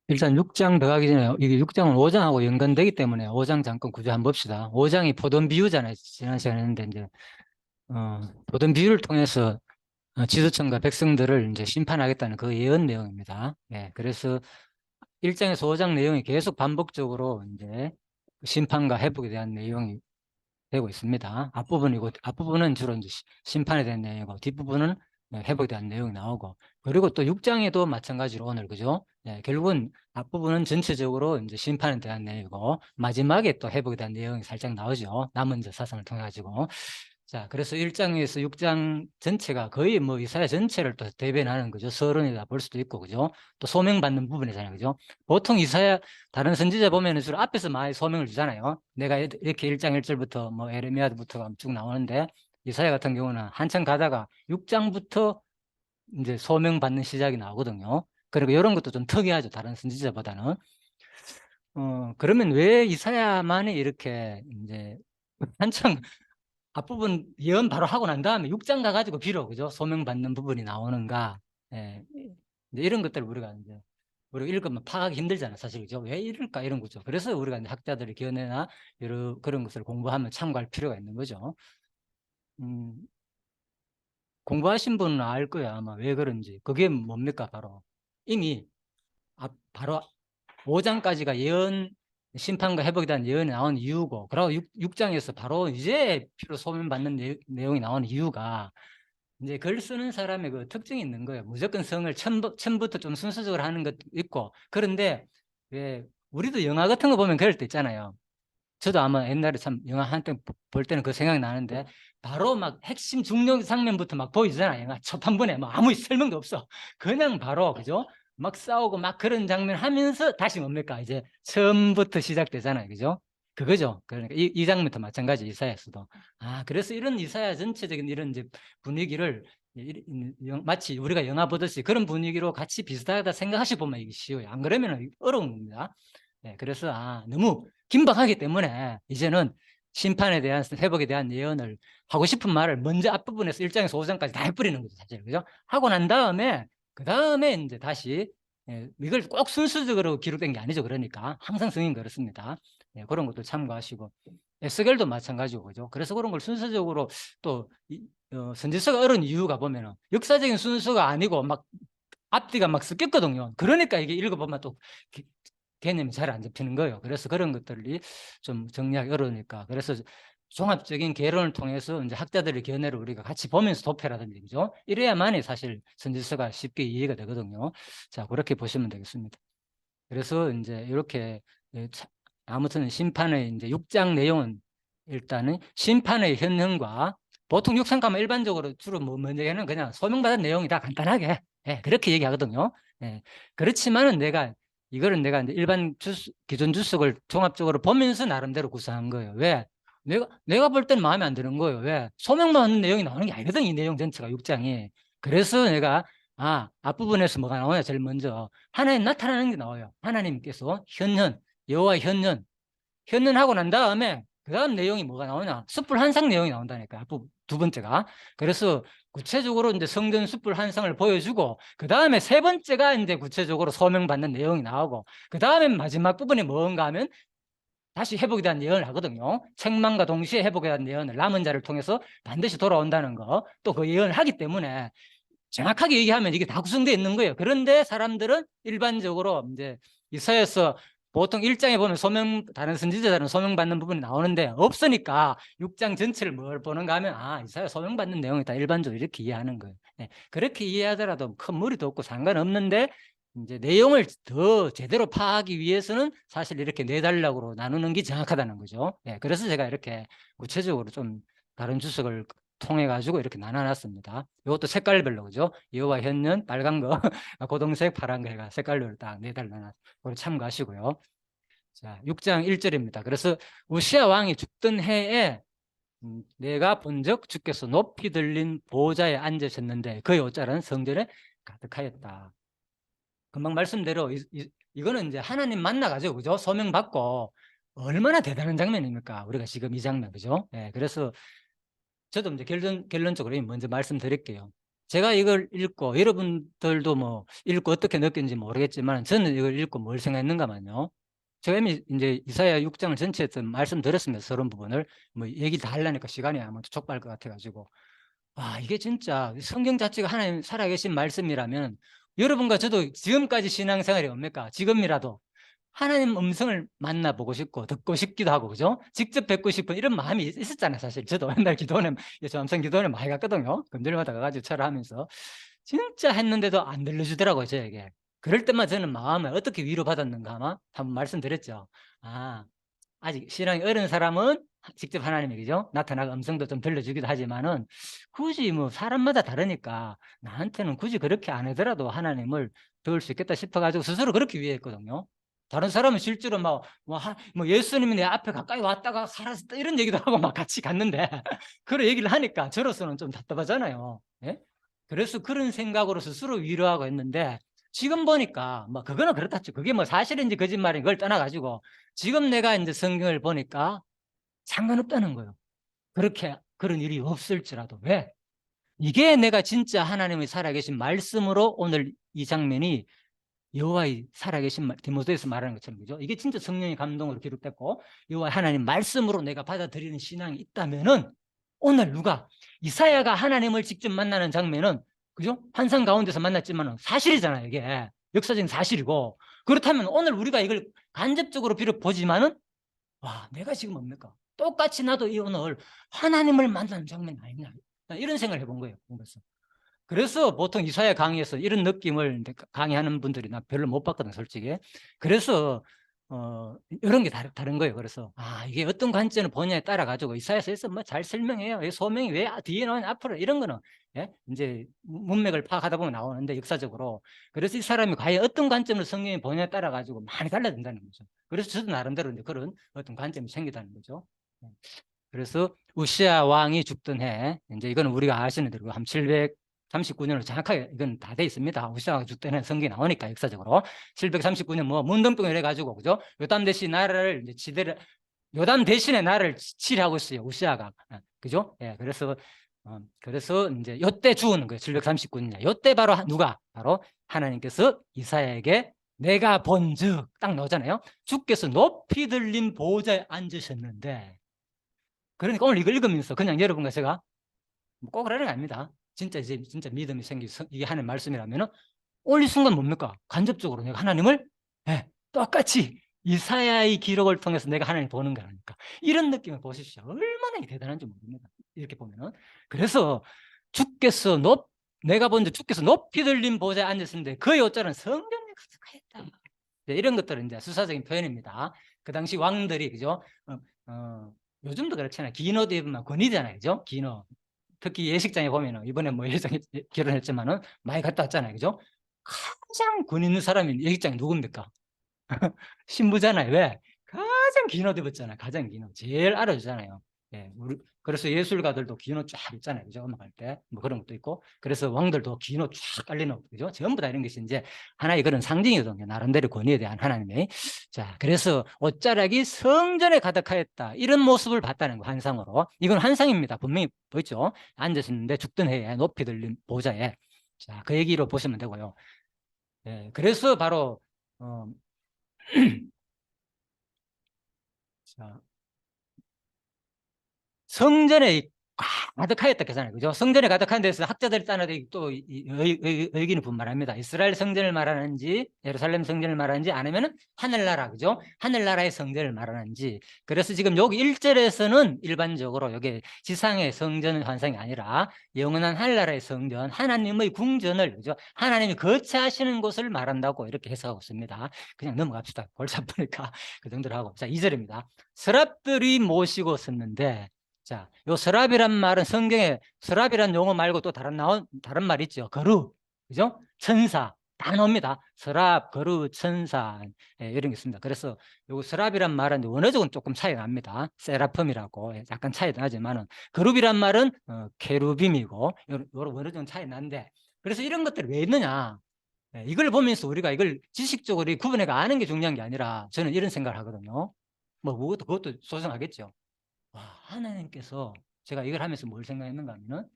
일단 6장 들어가기 전에 이게 6장은 5장하고 연관되기 때문에 5장 잠깐 구조 한번 봅시다. 5장이 포도원 비유잖아요. 지난 시간에 했는데 이제 포도원 비유를 통해서 지도층과 백성들을 이제 심판하겠다는 그 예언 내용입니다. 예, 그래서 1장에서 5장 내용이 계속 반복적으로 이제 심판과 회복에 대한 내용이 되고 있습니다. 앞부분은 주로 이제 심판에 대한 내용이고, 뒷부분은 회복에 대한 내용이 나오고, 그리고 또 6장에도 마찬가지로 오늘, 그죠? 결국은 앞부분은 전체적으로 이제 심판에 대한 내용이고, 마지막에 또 회복에 대한 내용이 살짝 나오죠. 남은 저 사상을 통해 가지고. 자, 그래서 1장에서 6장 전체가 거의 뭐 이사야 전체를 또 대변하는 거죠. 서론이다 볼 수도 있고, 그죠? 또 소명받는 부분이잖아요, 그죠? 보통 이사야 다른 선지자 보면은 주로 앞에서 많이 소명을 주잖아요. 내가 이렇게 1장 1절부터 뭐 에레미야부터가 쭉 나오는데, 이사야 같은 경우는 한참 가다가 6장부터 이제 소명받는 시작이 나오거든요. 그리고 이런 것도 좀 특이하죠, 다른 선지자보다는. 그러면 왜 이사야만이 이렇게 이제 한창 앞부분 예언 바로 하고 난 다음에 6장 가가지고 비로, 그죠? 소명받는 부분이 나오는가? 예. 이제 이런 것들을 우리가 읽으면 파악하기 힘들잖아요, 사실, 그죠? 왜 이럴까? 이런 거죠. 그래서 우리가 이제 학자들의 견해나 여러 그런 것을 공부하면 참고할 필요가 있는 거죠. 음, 공부하신 분은 알 거예요, 아마 왜 그런지. 그게 뭡니까? 바로 이미 바로 5장까지가 예언, 심판과 회복에 대한 예언이 나온 이유고, 그리고 6장에서 바로 이제 피로 소명받는 내용이 나오는 이유가, 이제 글 쓰는 사람의 그 특징이 있는 거예요. 무조건 성을 처음부터 좀 순서적으로 하는 것도 있고, 그런데 왜 우리도 영화 같은 거 보면 그럴 때 있잖아요. 저도 아마 옛날에 참 영화 한편 볼 때는 그 생각이 나는데, 바로 막 핵심 중요 장면부터 막 보이잖아요. 영화 첫 한 번에 막 아무 설명도 없어. 그냥 바로, 그죠? 막 싸우고 막 그런 장면 하면서 다시 뭡니까? 이제 처음부터 시작되잖아요. 그죠? 그거죠. 그러니까 이 장면도 마찬가지, 이사야서도. 아, 그래서 이런 이사야 전체적인 이런 이제 분위기를 마치 우리가 영화 보듯이 그런 분위기로 같이 비슷하다 생각하시 보면 이게 쉬워요. 안 그러면 어려운 겁니다. 네, 그래서 너무 긴박하기 때문에 이제는 심판에 대한, 회복에 대한 예언을 하고 싶은 말을 먼저 앞부분에서 1장에서 5장까지 다 해버리는 거죠, 사실. 그죠? 하고 난 다음에, 그 다음에 이제 다시, 이걸 꼭 순서적으로 기록된 게 아니죠. 그러니까. 항상 성인 그렇습니다. 그런 것도 참고하시고. 에스겔도 마찬가지고, 그죠? 그래서 그런 걸 순서적으로 또, 선지서가 어려운 이유가 보면은 역사적인 순서가 아니고 막 앞뒤가 막 섞였거든요. 그러니까 이게 읽어보면 또 개념이 잘 안 잡히는 거예요. 그래서 그런 것들이 좀 정리하기 어려우니까. 그래서 종합적인 개론을 통해서 이제 학자들의 견해를 우리가 같이 보면서 도표라든지, 그죠? 이래야만이 사실 선지서가 쉽게 이해가 되거든요. 자, 그렇게 보시면 되겠습니다. 그래서 이제 이렇게, 예, 아무튼 심판의 이제 6장 내용은 일단은 심판의 현황과, 보통 6장 가면 일반적으로 주로 먼저 얘기하는 그냥 소명받은 내용이다, 간단하게. 그렇게 얘기하거든요. 그렇지만은 이거를 내가 이제 일반 기존 주석을 종합적으로 보면서 나름대로 구성한 거예요. 왜? 내가 볼 때는 마음에 안 드는 거예요. 왜? 소명받는 내용이 나오는 게 아니거든, 이 내용 전체가 6장이. 그래서 내가 앞부분에서 뭐가 나오냐, 제일 먼저. 하나님 나타나는 게 나와요. 하나님께서 여호와 현현하고 난 다음에, 그 다음 내용이 뭐가 나오냐? 숯불 한상 내용이 나온다니까, 두 번째가. 그래서 구체적으로 이제 성전 숯불 한상을 보여주고, 그 다음에 세 번째가 이제 구체적으로 소명받는 내용이 나오고, 그 다음에 마지막 부분이 뭔가 하면 다시 회복에 대한 예언을 하거든요. 책망과 동시에 회복에 대한 예언을, 남은 자를 통해서 반드시 돌아온다는 거, 또 그 예언을 하기 때문에 정확하게 얘기하면 이게 다 구성되어 있는 거예요. 그런데 사람들은 일반적으로 이제 이사야서 보통 1장에 보면 다른 선지자들은 소명받는 부분이 나오는데 없으니까 6장 전체를 뭘 보는가 하면, 이사야 소명받는 내용이다, 일반적으로 이렇게 이해하는 거예요. 그렇게 이해하더라도 큰 무리도 없고 상관없는데, 이제 내용을 더 제대로 파악하기 위해서는 사실 이렇게 네 단락으로 나누는 게 정확하다는 거죠. 그래서 제가 이렇게 구체적으로 좀 다른 주석을 통해 가지고 이렇게 나눠놨습니다. 이것도 색깔별로, 그죠? 여호와 현년 빨간 거, 고동색 파란 거 해가 색깔별로 딱 네 달 나눠. 그걸 참고하시고요. 자, 6장 1절입니다. 그래서 우시아 왕이 죽던 해에, 내가 본적 주께서 높이 들린 보좌에 앉으셨는데 그의 옷자락은 성전에 가득하였다. 금방 말씀대로 이거는 이제 하나님 만나가지고, 그죠? 소명받고, 얼마나 대단한 장면입니까? 우리가 지금 이 장면, 그죠? 그래서 저도 이제 결론적으로 먼저 말씀드릴게요. 제가 이걸 읽고 여러분들도 뭐 읽고 어떻게 느꼈는지 모르겠지만 저는 이걸 읽고 뭘 생각했는가만요. 제가 이미 이제 이사야 6장을 전체에서 말씀드렸습니다. 서론 부분을 뭐 얘기 다 하려니까 시간이 아마 촉박할 것 같아가지고 이게 진짜 성경 자체가 하나님 살아계신 말씀이라면 여러분과 저도 지금까지 신앙생활이 뭡니까? 지금이라도 하나님 음성을 만나보고 싶고 듣고 싶기도 하고 그죠? 직접 뵙고 싶은 이런 마음이 있었잖아요. 사실 저도 맨날 기도원에 저 암송 기도원에 많이 갔거든요. 금들마다 가가지고 철하면서 진짜 했는데도 안 들려주더라고요. 저에게. 그럴 때만 저는 마음을 어떻게 위로받았는가 아마 한번 말씀드렸죠. 아직 신앙이 어린 사람은 직접 하나님이 그죠? 나타나고 음성도 좀 들려주기도 하지만은 굳이 뭐 사람마다 다르니까 나한테는 굳이 그렇게 안 하더라도 하나님을 도울 수 있겠다 싶어가지고 스스로 그렇게 위해했거든요. 다른 사람은 실제로 뭐 예수님이 내 앞에 가까이 왔다가 사라졌다 이런 얘기도 하고 막 같이 갔는데 그런 얘기를 하니까 저로서는 좀 답답하잖아요. 예? 그래서 그런 생각으로 스스로 위로하고 했는데 지금 보니까 뭐 그거는 그렇다 죠. 그게 뭐 사실인지 거짓말인지 그걸 떠나가지고 지금 내가 이제 성경을 보니까 상관없다는 거예요. 그렇게 그런 일이 없을지라도. 왜? 이게 내가 진짜 하나님의 살아계신 말씀으로 오늘 이 장면이 여호와의 살아계신 디모데에서 말하는 것처럼 그죠? 이게 진짜 성령의 감동으로 기록됐고 여호와 하나님 말씀으로 내가 받아들이는 신앙이 있다면은 오늘 누가 이사야가 하나님을 직접 만나는 장면은 그죠? 환상 가운데서 만났지만은 사실이잖아요. 이게 역사적인 사실이고 그렇다면 오늘 우리가 이걸 간접적으로 비록 보지만은 내가 지금 뭡니까? 똑같이 나도 이 오늘 하나님을 만나는 장면 아니냐 이런 생각을 해본 거예요. 그래서 보통 이사야 강의에서 이런 느낌을 강의하는 분들이 나 별로 못 봤거든 솔직히. 그래서 이런 게 다른 거예요. 그래서 이게 어떤 관점을 보냐에 따라 가지고 이사야서에서 뭐 잘 설명해요. 소명이 왜 뒤에 나오냐 앞으로 이런 거는 예? 이제 문맥을 파악하다 보면 나오는데 역사적으로. 그래서 이 사람이 과연 어떤 관점으로 성경이 보냐에 따라 가지고 많이 달라진다는 거죠. 그래서 저도 나름대로 이제 그런 어떤 관점이 생기다는 거죠. 그래서 우시아 왕이 죽던 해, 이제 이거는 우리가 아시는 대로 한 739년으로 정확하게 이건 다 돼 있습니다. 우시아가 죽던 해 성경이 나오니까 역사적으로 739년 뭐 문둥병을 해가지고 그죠? 요담 대신 나라를 이제 지대를 요담 대신에 나라를 치리하고 있어요. 우시아가 그죠? 예, 그래서 이제 요때 죽은 거예요. 739년. 요때 바로 누가 바로 하나님께서 이사야에게 내가 본즉 딱 나오잖아요. 주께서 높이 들린 보좌에 앉으셨는데 그러니까 오늘 이걸 읽으면서 그냥 여러분과 제가 꼭 그러는 게 아닙니다. 진짜 이제 진짜 믿음이 이게 하는 말씀이라면은 오늘 이 순간 뭡니까? 간접적으로 내가 하나님을 똑같이 이사야의 기록을 통해서 내가 하나님을 보는 거라니까. 이런 느낌을 보십시오. 얼마나 대단한지 모릅니다. 이렇게 보면은. 그래서 내가 본즉 주께서 높이 들린 보좌에 앉았는데 그 요자는 성령이 가득하였다. 이런 것들은 이제 수사적인 표현입니다. 그 당시 왕들이 그죠? 요즘도 그렇잖아요. 기노 입으면 권위잖아요. 그죠? 기노. 특히 예식장에 보면은 이번에 뭐 예식장에 결혼했지만은 많이 갔다 왔잖아요. 그죠? 가장 권 있는 사람이 예식장에 누굽니까? 신부잖아요. 왜? 가장 긴 옷 입었잖아요. 가장 긴 옷. 제일 알아주잖아요. 예, 그래서 예술가들도 긴 옷 쫙 입잖아요. 그죠? 음악할 때. 뭐 그런 것도 있고. 그래서 왕들도 긴 옷 쫙 깔리는 옷. 그죠? 전부 다 이런 것이 이제 하나의 그런 상징이거든요. 나름대로 권위에 대한 하나님의. 자, 그래서 옷자락이 성전에 가득하였다. 이런 모습을 봤다는 거, 환상으로. 이건 환상입니다. 분명히 보이죠? 앉았는데 죽던 해에 높이 들린 보좌에. 자, 그 얘기로 보시면 되고요. 예, 그래서 바로, 자, 성전에 가득하였다 하잖아요. 그죠? 성전에 가득한 데서 학자들이 따라서 또 의견을 분분합니다. 이스라엘 성전을 말하는지, 예루살렘 성전을 말하는지, 아니면은 하늘나라, 그죠? 하늘나라의 성전을 말하는지. 그래서 지금 여기 1절에서는 일반적으로 여기 지상의 성전 환상이 아니라 영원한 하늘나라의 성전, 하나님의 궁전을, 그죠? 하나님이 거처하시는 곳을 말한다고 이렇게 해석하고 있습니다. 그냥 넘어갑시다. 골치 아프니까 그 정도로 하고. 자, 2절입니다. 서랍들이 모시고 섰는데, 자, 요 서랍이란 말은 성경에 서랍이란 용어 말고 또 다른 말 있죠. 거루, 그죠? 천사 다 나옵니다. 서랍, 거루, 천사 이런 게 있습니다. 그래서 요 서랍이란 말은 원어적은 조금 차이가 납니다. 세라핌이라고 약간 차이도 나지만은 거루이란 말은 케루빔이고 요런 원어적인 차이 나는데 그래서 이런 것들이 왜 있느냐? 이걸 보면서 우리가 이걸 지식적으로 구분해가 아는 게 중요한 게 아니라 저는 이런 생각을 하거든요. 뭐 그것도 소중하겠죠. 하나님께서 제가 이걸 하면서 뭘 생각했는가 하면은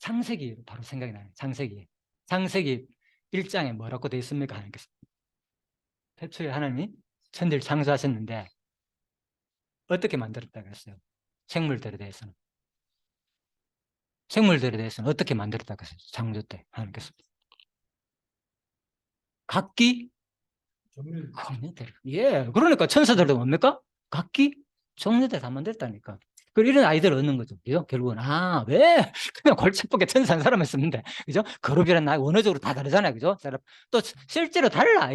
창세기 바로 생각이 나요. 창세기 1장에 뭐라고 되어 있습니까? 하나님께서 태초에 하나님이 천지를 창조하셨는데 어떻게 만들었다고 했어요? 생물들에 대해서는 어떻게 만들었다고 했어요? 창조 때 하나님께서 각기 종류대로. 예, 그러니까 천사들도 뭡니까? 각기 종류대로 다 만들었다니까. 그 이런 아이디어를 얻는 거죠. 그죠? 결국은 왜 그냥 골칫볶에 천사 한 사람 했었는데, 그죠? 그룹이란 나 원어적으로 다 다르잖아요, 그죠? 또 실제로 달라.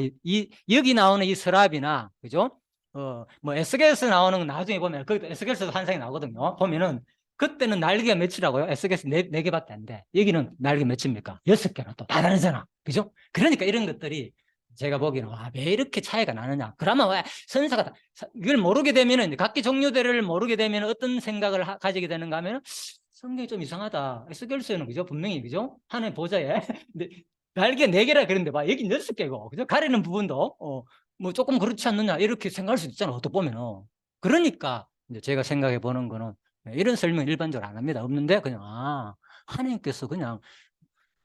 여기 나오는 이 서랍이나, 그죠? 뭐 에스겔에서 나오는 건 나중에 보면 그 에스겔에서도 환상이 나오거든요. 보면은 그때는 날개가 몇이라고요? 에스겔에서 네 개밖에 안 돼. 여기는 날개 몇입니까? 6개나 또 다 다르잖아, 그죠? 그러니까 이런 것들이 제가 보기에는 왜 이렇게 차이가 나느냐. 그러면 왜 선사가 이걸 모르게 되면은 각기 종류들을 모르게 되면 어떤 생각을 가지게 되는가 하면 성경이 좀 이상하다. 에스겔서에는 그죠? 분명히 그죠? 하나님 보좌에 날개 4개라 그랬는데 봐 여기 6개고 그죠? 가리는 부분도 뭐 조금 그렇지 않느냐 이렇게 생각할 수 있잖아. 어떻게 보면 그러니까 이제 제가 생각해 보는 거는 이런 설명 일반적으로 안 합니다. 없는데 그냥 하나님께서 그냥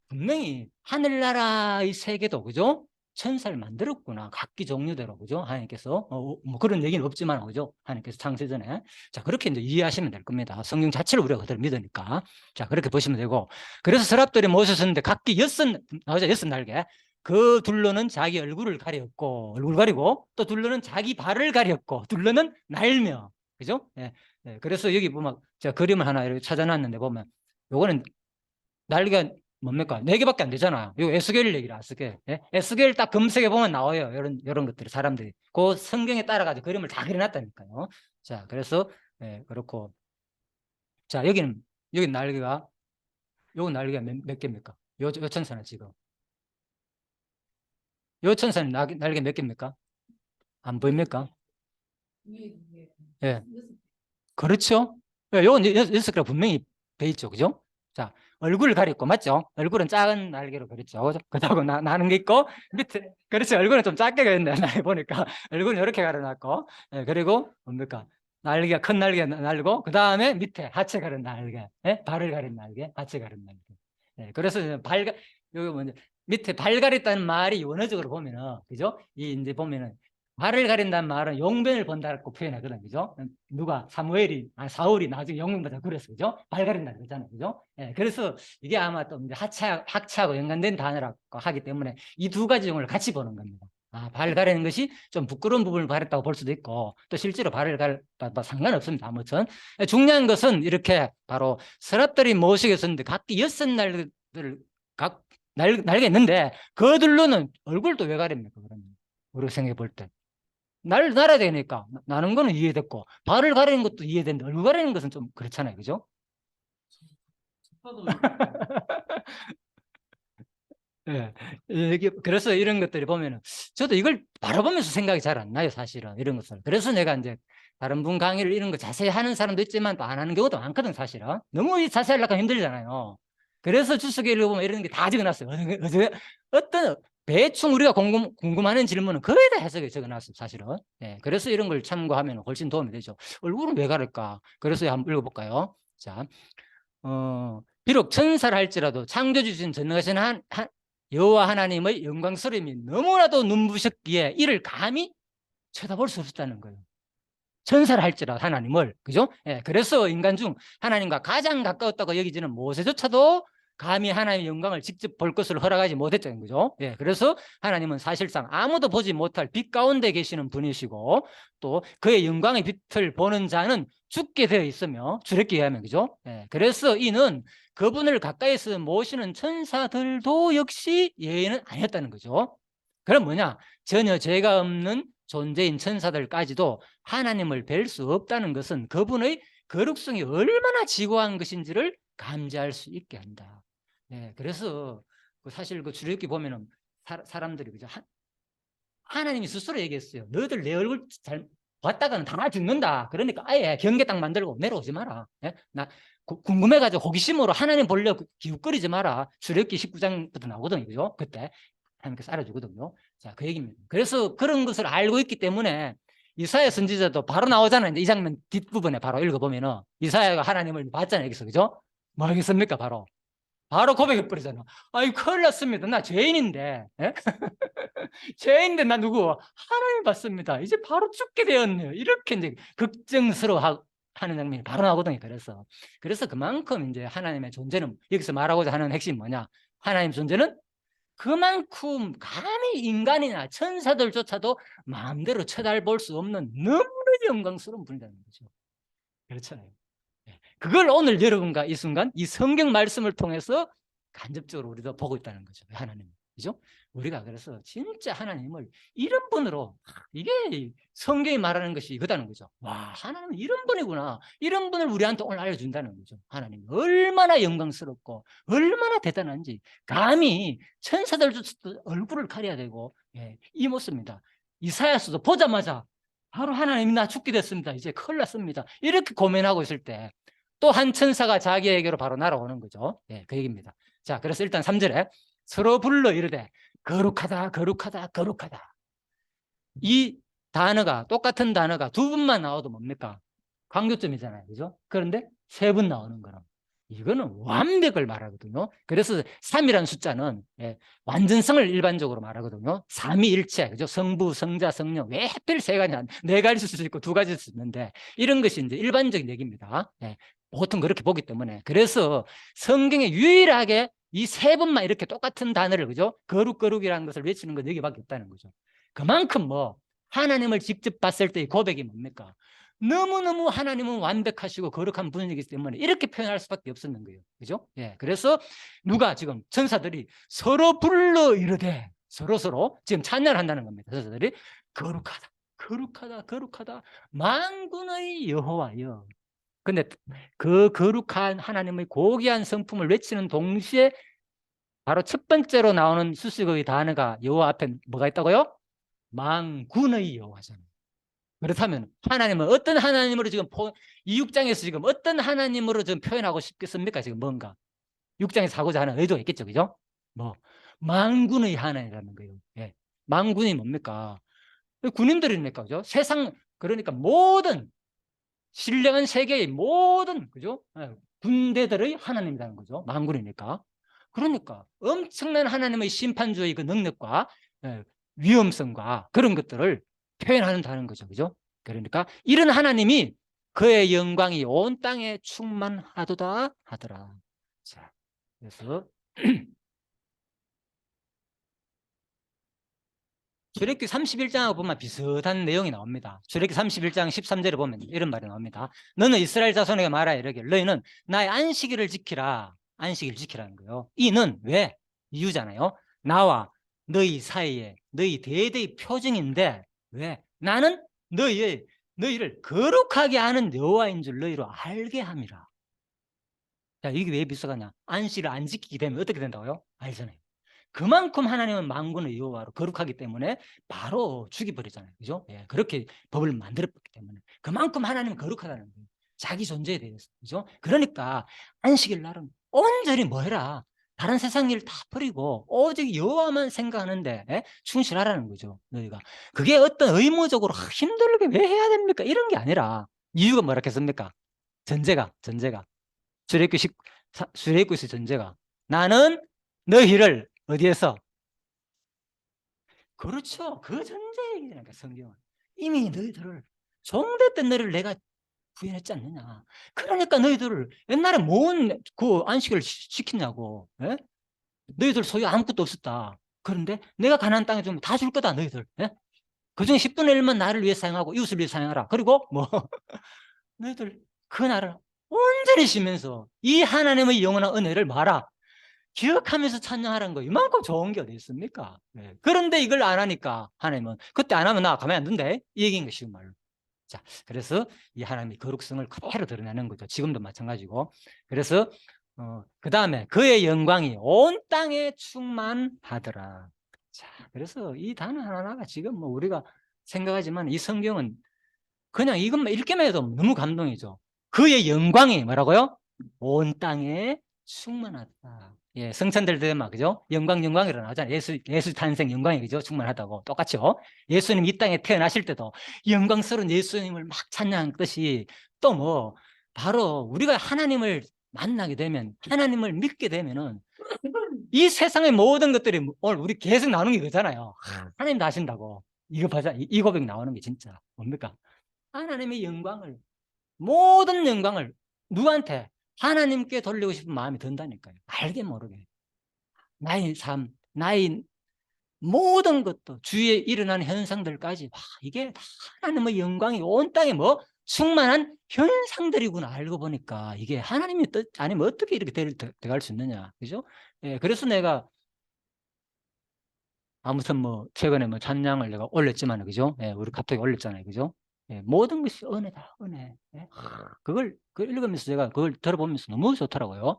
분명히 하늘나라의 세계도 그죠? 천사를 만들었구나. 각기 종류대로 그죠? 하나님께서 뭐 그런 얘기는 없지만 그죠? 하나님께서 창세전에 자 그렇게 이제 이해하시면 될 겁니다. 성경 자체를 우리가 그대로 믿으니까 자 그렇게 보시면 되고 그래서 서랍들이 모셨었는데 각기 나오죠? 6날개 그 둘로는 자기 얼굴을 가렸고 얼굴 가리고 또 둘로는 자기 발을 가렸고 둘로는 날며 그죠? 예, 예. 그래서 여기 보면 제가 그림을 하나 이렇게 찾아놨는데 보면 요거는 날개가 뭡니까? 4개밖에 안 되잖아요. 이거 에스겔 얘기라, 에스겔. 예? 에스겔 딱 검색해 보면 나와요. 이런 것들이 사람들이. 그 성경에 따라가지고 그림을 다 그려놨다니까요. 자, 그래서, 예, 그렇고. 자, 여기 날개가, 요 날개가 몇 개입니까? 요 천사는 지금. 요 천사는 날개 몇 개입니까? 안 보입니까? 예. 그렇죠? 예, 요건 6개가 분명히 돼 있죠. 그죠? 자, 얼굴을 가렸고, 맞죠? 얼굴은 작은 날개로 그렸죠. 그죠? 그렇다고 나는 게 있고, 밑에, 그렇죠. 얼굴은 좀 작게 그렸네. 나 보니까. 얼굴은 이렇게 가려놨고, 예, 그리고 뭡니까? 날개가, 큰 날개 날고, 그 다음에 밑에 하체 가른 날개, 예? 발을 가린 날개, 하체 가른 날개. 예, 그래서 여기 먼저, 밑에 발 가렸다는 말이 원어적으로 보면은, 그죠? 이제 보면은, 발을 가린다는 말은 용변을 본다고 표현하거든, 그죠? 누가 사울이 나중에 용변보다 그랬어, 그죠? 발 가린다 그러잖아요, 그죠? 예, 그래서 이게 아마 또 이제 학차하고 연관된 단어라고 하기 때문에 이 두 가지 용어를 같이 보는 겁니다. 발 가리는 것이 좀 부끄러운 부분을 가렸다고 볼 수도 있고 또 실제로 발을 가렸다 상관없습니다. 아무튼 중요한 것은 이렇게 바로 서랍들이 모시게 썼는데 각기 6날개를 날개 있는데 그들로는 얼굴도 왜 가립니까? 그러면 우리가 생각해 볼 때. 날아야 되니까 나는 거는 이해됐고 발을 가리는 것도 이해되는데 얼굴 가리는 것은 좀 그렇잖아요, 그죠? 예. 그래서 이런 것들이 보면은 저도 이걸 바라보면서 생각이 잘 안 나요, 사실은 이런 것을. 그래서 내가 이제 다른 분 강의를 이런 거 자세히 하는 사람도 있지만 또 안 하는 경우도 많거든, 사실은. 너무 자세히 하려면 힘들잖아요. 그래서 주석에 읽어보면 이런 게 다 적어놨어요. 어떤 대충 우리가 궁금하는 질문은 거의 다 해석에 적어놨어요, 사실은. 예. 그래서 이런 걸 참고하면 훨씬 도움이 되죠. 얼굴은 왜 가릴까? 그래서 한번 읽어볼까요? 자, 비록 천사를 할지라도 창조주신 전능하신 여호와 하나님의 영광스러움이 너무나도 눈부셨기에 이를 감히 쳐다볼 수 없었다는 거예요. 천사를 할지라도 하나님을, 그죠? 예, 그래서 인간 중 하나님과 가장 가까웠다고 여기지는 모세조차도 감히 하나님의 영광을 직접 볼 것을 허락하지 못했다는 거죠. 예, 그래서 하나님은 사실상 아무도 보지 못할 빛 가운데 계시는 분이시고 또 그의 영광의 빛을 보는 자는 죽게 되어 있으며 주력기에 하면 그죠? 예, 그래서 이는 그분을 가까이서 모시는 천사들도 역시 예외는 아니었다는 거죠. 그럼 뭐냐? 전혀 죄가 없는 존재인 천사들까지도 하나님을 뵐 수 없다는 것은 그분의 거룩성이 얼마나 지고한 것인지를 감지할 수 있게 한다. 네, 그래서 사실 그 출애굽기 보면은 사람들이 그죠? 하나님이 스스로 얘기했어요. 너희들 내 얼굴 잘 봤다가는 다 죽는다. 그러니까 아예 경계 딱 만들고 내려오지 마라. 예? 나 궁금해가지고 호기심으로 하나님 보려고 기웃거리지 마라. 출애굽기 19장부터 나오거든요, 그죠? 그때 하나님께서 알아주거든요. 자, 그 얘기입니다. 그래서 그런 것을 알고 있기 때문에 이사야 선지자도 바로 나오잖아요. 이 장면 뒷부분에 바로 읽어보면은 이사야가 하나님을 봤잖아요, 여기서 그죠? 뭐 하겠습니까, 바로? 바로 고백해버리잖아. 아이, 큰일 났습니다. 나 죄인인데. 예? 죄인인데 나 누구? 하나님 받습니다. 이제 바로 죽게 되었네요. 이렇게 이제 걱정스러워 하는 장면이 바로 나오거든요. 그래서 그만큼 이제 하나님의 존재는, 여기서 말하고자 하는 핵심이 뭐냐? 하나님 존재는 그만큼 감히 인간이나 천사들조차도 마음대로 쳐다볼 수 없는 너무나 영광스러운 분이라는 거죠. 그렇잖아요. 그걸 오늘 여러분과 이 순간 이 성경 말씀을 통해서 간접적으로 우리도 보고 있다는 거죠. 하나님. 그죠? 우리가 그래서 진짜 하나님을 이런 분으로, 이게 성경이 말하는 것이 이거다는 거죠. 와, 하나님은 이런 분이구나. 이런 분을 우리한테 오늘 알려준다는 거죠. 하나님이 얼마나 영광스럽고 얼마나 대단한지. 감히 천사들조차도 얼굴을 가려야 되고, 이 모습입니다. 이사야서도 보자마자 바로 하나님이 나 죽게 됐습니다. 이제 큰일 났습니다. 이렇게 고민하고 있을 때 또 한 천사가 자기에게로 바로 날아오는 거죠. 그 얘기입니다. 자, 그래서 일단 3절에 서로 불러 이르되 거룩하다, 거룩하다, 거룩하다. 이 단어가, 똑같은 단어가 두 번만 나와도 뭡니까? 강조점이잖아요. 그죠? 그런데 세 번 나오는 거는 이거는 완벽을 말하거든요. 그래서 3이라는 숫자는 완전성을 일반적으로 말하거든요. 삼위일체, 그죠? 성부, 성자, 성령. 왜 하필 세 가지, 네 가지일 수도 있고 두 가지일 수도 있는데, 이런 것이 이제 일반적인 얘기입니다. 보통 그렇게 보기 때문에. 그래서 성경에 유일하게 이 세 번만 이렇게 똑같은 단어를, 그죠? 거룩거룩이라는 것을 외치는 건 여기밖에 없다는 거죠. 그만큼 하나님을 직접 봤을 때의 고백이 뭡니까? 너무너무 하나님은 완벽하시고 거룩한 분이기 때문에 이렇게 표현할 수밖에 없었는 거예요. 그죠? 그래서 누가 지금 천사들이 서로 불러 이르되, 서로 지금 찬양한다는 겁니다. 천사들이 거룩하다, 거룩하다, 거룩하다, 만군의 여호와여. 근데 그 거룩한 하나님의 고귀한 성품을 외치는 동시에 바로 첫 번째로 나오는 수식어의 단어가 여호와 앞에 뭐가 있다고요? 만군의 여호와잖아요. 그렇다면 하나님은 어떤 하나님으로 지금 이 6장에서 지금 어떤 하나님으로 지금 표현하고 싶겠습니까? 지금 뭔가 6장에서 하고자 하는 의도가 있겠죠. 그죠? 만군의 하나님이라는 거예요. 만군이 뭡니까? 군인들이니까, 그죠? 세상, 그러니까 모든 신령한 세계의 모든, 그죠? 군대들의 하나님이라는 거죠. 만군이니까. 그러니까 엄청난 하나님의 심판주의 그 능력과 위험성과 그런 것들을 표현한다는 거죠. 그죠? 그러니까 이런 하나님이 그의 영광이 온 땅에 충만하도다 하더라. 자, 그래서 출애굽기 31장하고 보면 비슷한 내용이 나옵니다. 출애굽기 31장 13절에 보면 이런 말이 나옵니다. 너는 이스라엘 자손에게 말하여 이르기를 너희는 나의 안식일을 지키라. 안식일을 지키라는 거예요. 이는 왜? 이유잖아요. 나와 너희 사이에 너희 대대의 표징인데, 왜? 나는 너희를 거룩하게 하는 여호와인 줄 너희로 알게 함이라. 자, 이게 왜 비슷하냐? 안식일을 안 지키게 되면 어떻게 된다고요? 알잖아요. 그만큼 하나님은 만군의 여호와로 거룩하기 때문에 바로 죽여버리잖아요. 그죠? 그렇게 법을 만들었기 때문에. 그만큼 하나님은 거룩하다는 거예요. 자기 존재에 대해서. 그죠? 그러니까 안식일 날은 온전히 뭐 해라? 다른 세상 일 다 버리고 오직 여호와만 생각하는데 충실하라는 거죠. 너희가. 그게 어떤 의무적으로 힘들게 왜 해야 됩니까? 이런 게 아니라, 이유가 뭐라 했습니까? 전제가. 출애굽기의 전제가 나는 너희를 어디에서? 그렇죠. 그 전제 얘기라니까, 성경은. 이미 너희들을 종대 때 너희를 내가 구현했지 않느냐. 그러니까 너희들을 옛날에 뭔 그 안식을 지키냐고. 너희들 소유 아무것도 없었다. 그런데 내가 가나안 땅에 주면 다 줄 거다, 너희들. 그중에 10분의 1만 나를 위해 사용하고 이웃을 위해 사용하라. 그리고 너희들 그 나라를 온전히 쉬면서 이 하나님의 영원한 은혜를 말아 기억하면서 찬양하라는 거, 이만큼 좋은 게 어디 있습니까? 그런데 이걸 안 하니까 하나님은 그때 안 하면 나 가만 안 둔대, 이 얘기인 거 쉬운 말로. 자, 그래서 이 하나님의 거룩성을 그대로 드러내는 거죠. 지금도 마찬가지고. 그래서 그 다음에 그의 영광이 온 땅에 충만하더라. 자, 그래서 이 단어 하나하나가 지금 우리가 생각하지만 이 성경은 그냥 이것만 읽기만 해도 너무 감동이죠. 그의 영광이 뭐라고요? 온 땅에 충만하다. 성찬될 때만, 그죠? 영광이라 나오잖아요. 예수 탄생 영광이, 그죠? 충만하다고. 똑같죠? 예수님 이 땅에 태어나실 때도 영광스러운 예수님을 막 찬양한 뜻이 또 바로 우리가 하나님을 만나게 되면, 하나님을 믿게 되면은 이 세상의 모든 것들이 오늘 우리 계속 나오는 게 그잖아요. 하나님 다 하신다고. 이거 봐자. 이 고백 나오는 게 진짜 뭡니까? 하나님의 영광을, 모든 영광을 누구한테? 하나님께 돌리고 싶은 마음이 든다니까요. 알게 모르게. 나의 삶, 나의 모든 것도, 주위에 일어나는 현상들까지, 와, 이게 다 하나님의 영광이 온 땅에 뭐 충만한 현상들이구나. 알고 보니까 이게 하나님의 뜻 아니면 어떻게 이렇게 돼갈 수 있느냐. 그죠? 예, 그래서 내가 아무튼 뭐 최근에 뭐 찬양을 내가 올렸지만, 그죠? 예, 우리 갑자기 올렸잖아요. 그죠? 예, 모든 것이 은혜다, 은혜. 예? 그걸 읽으면서 제가 그걸 들어보면서 너무 좋더라고요.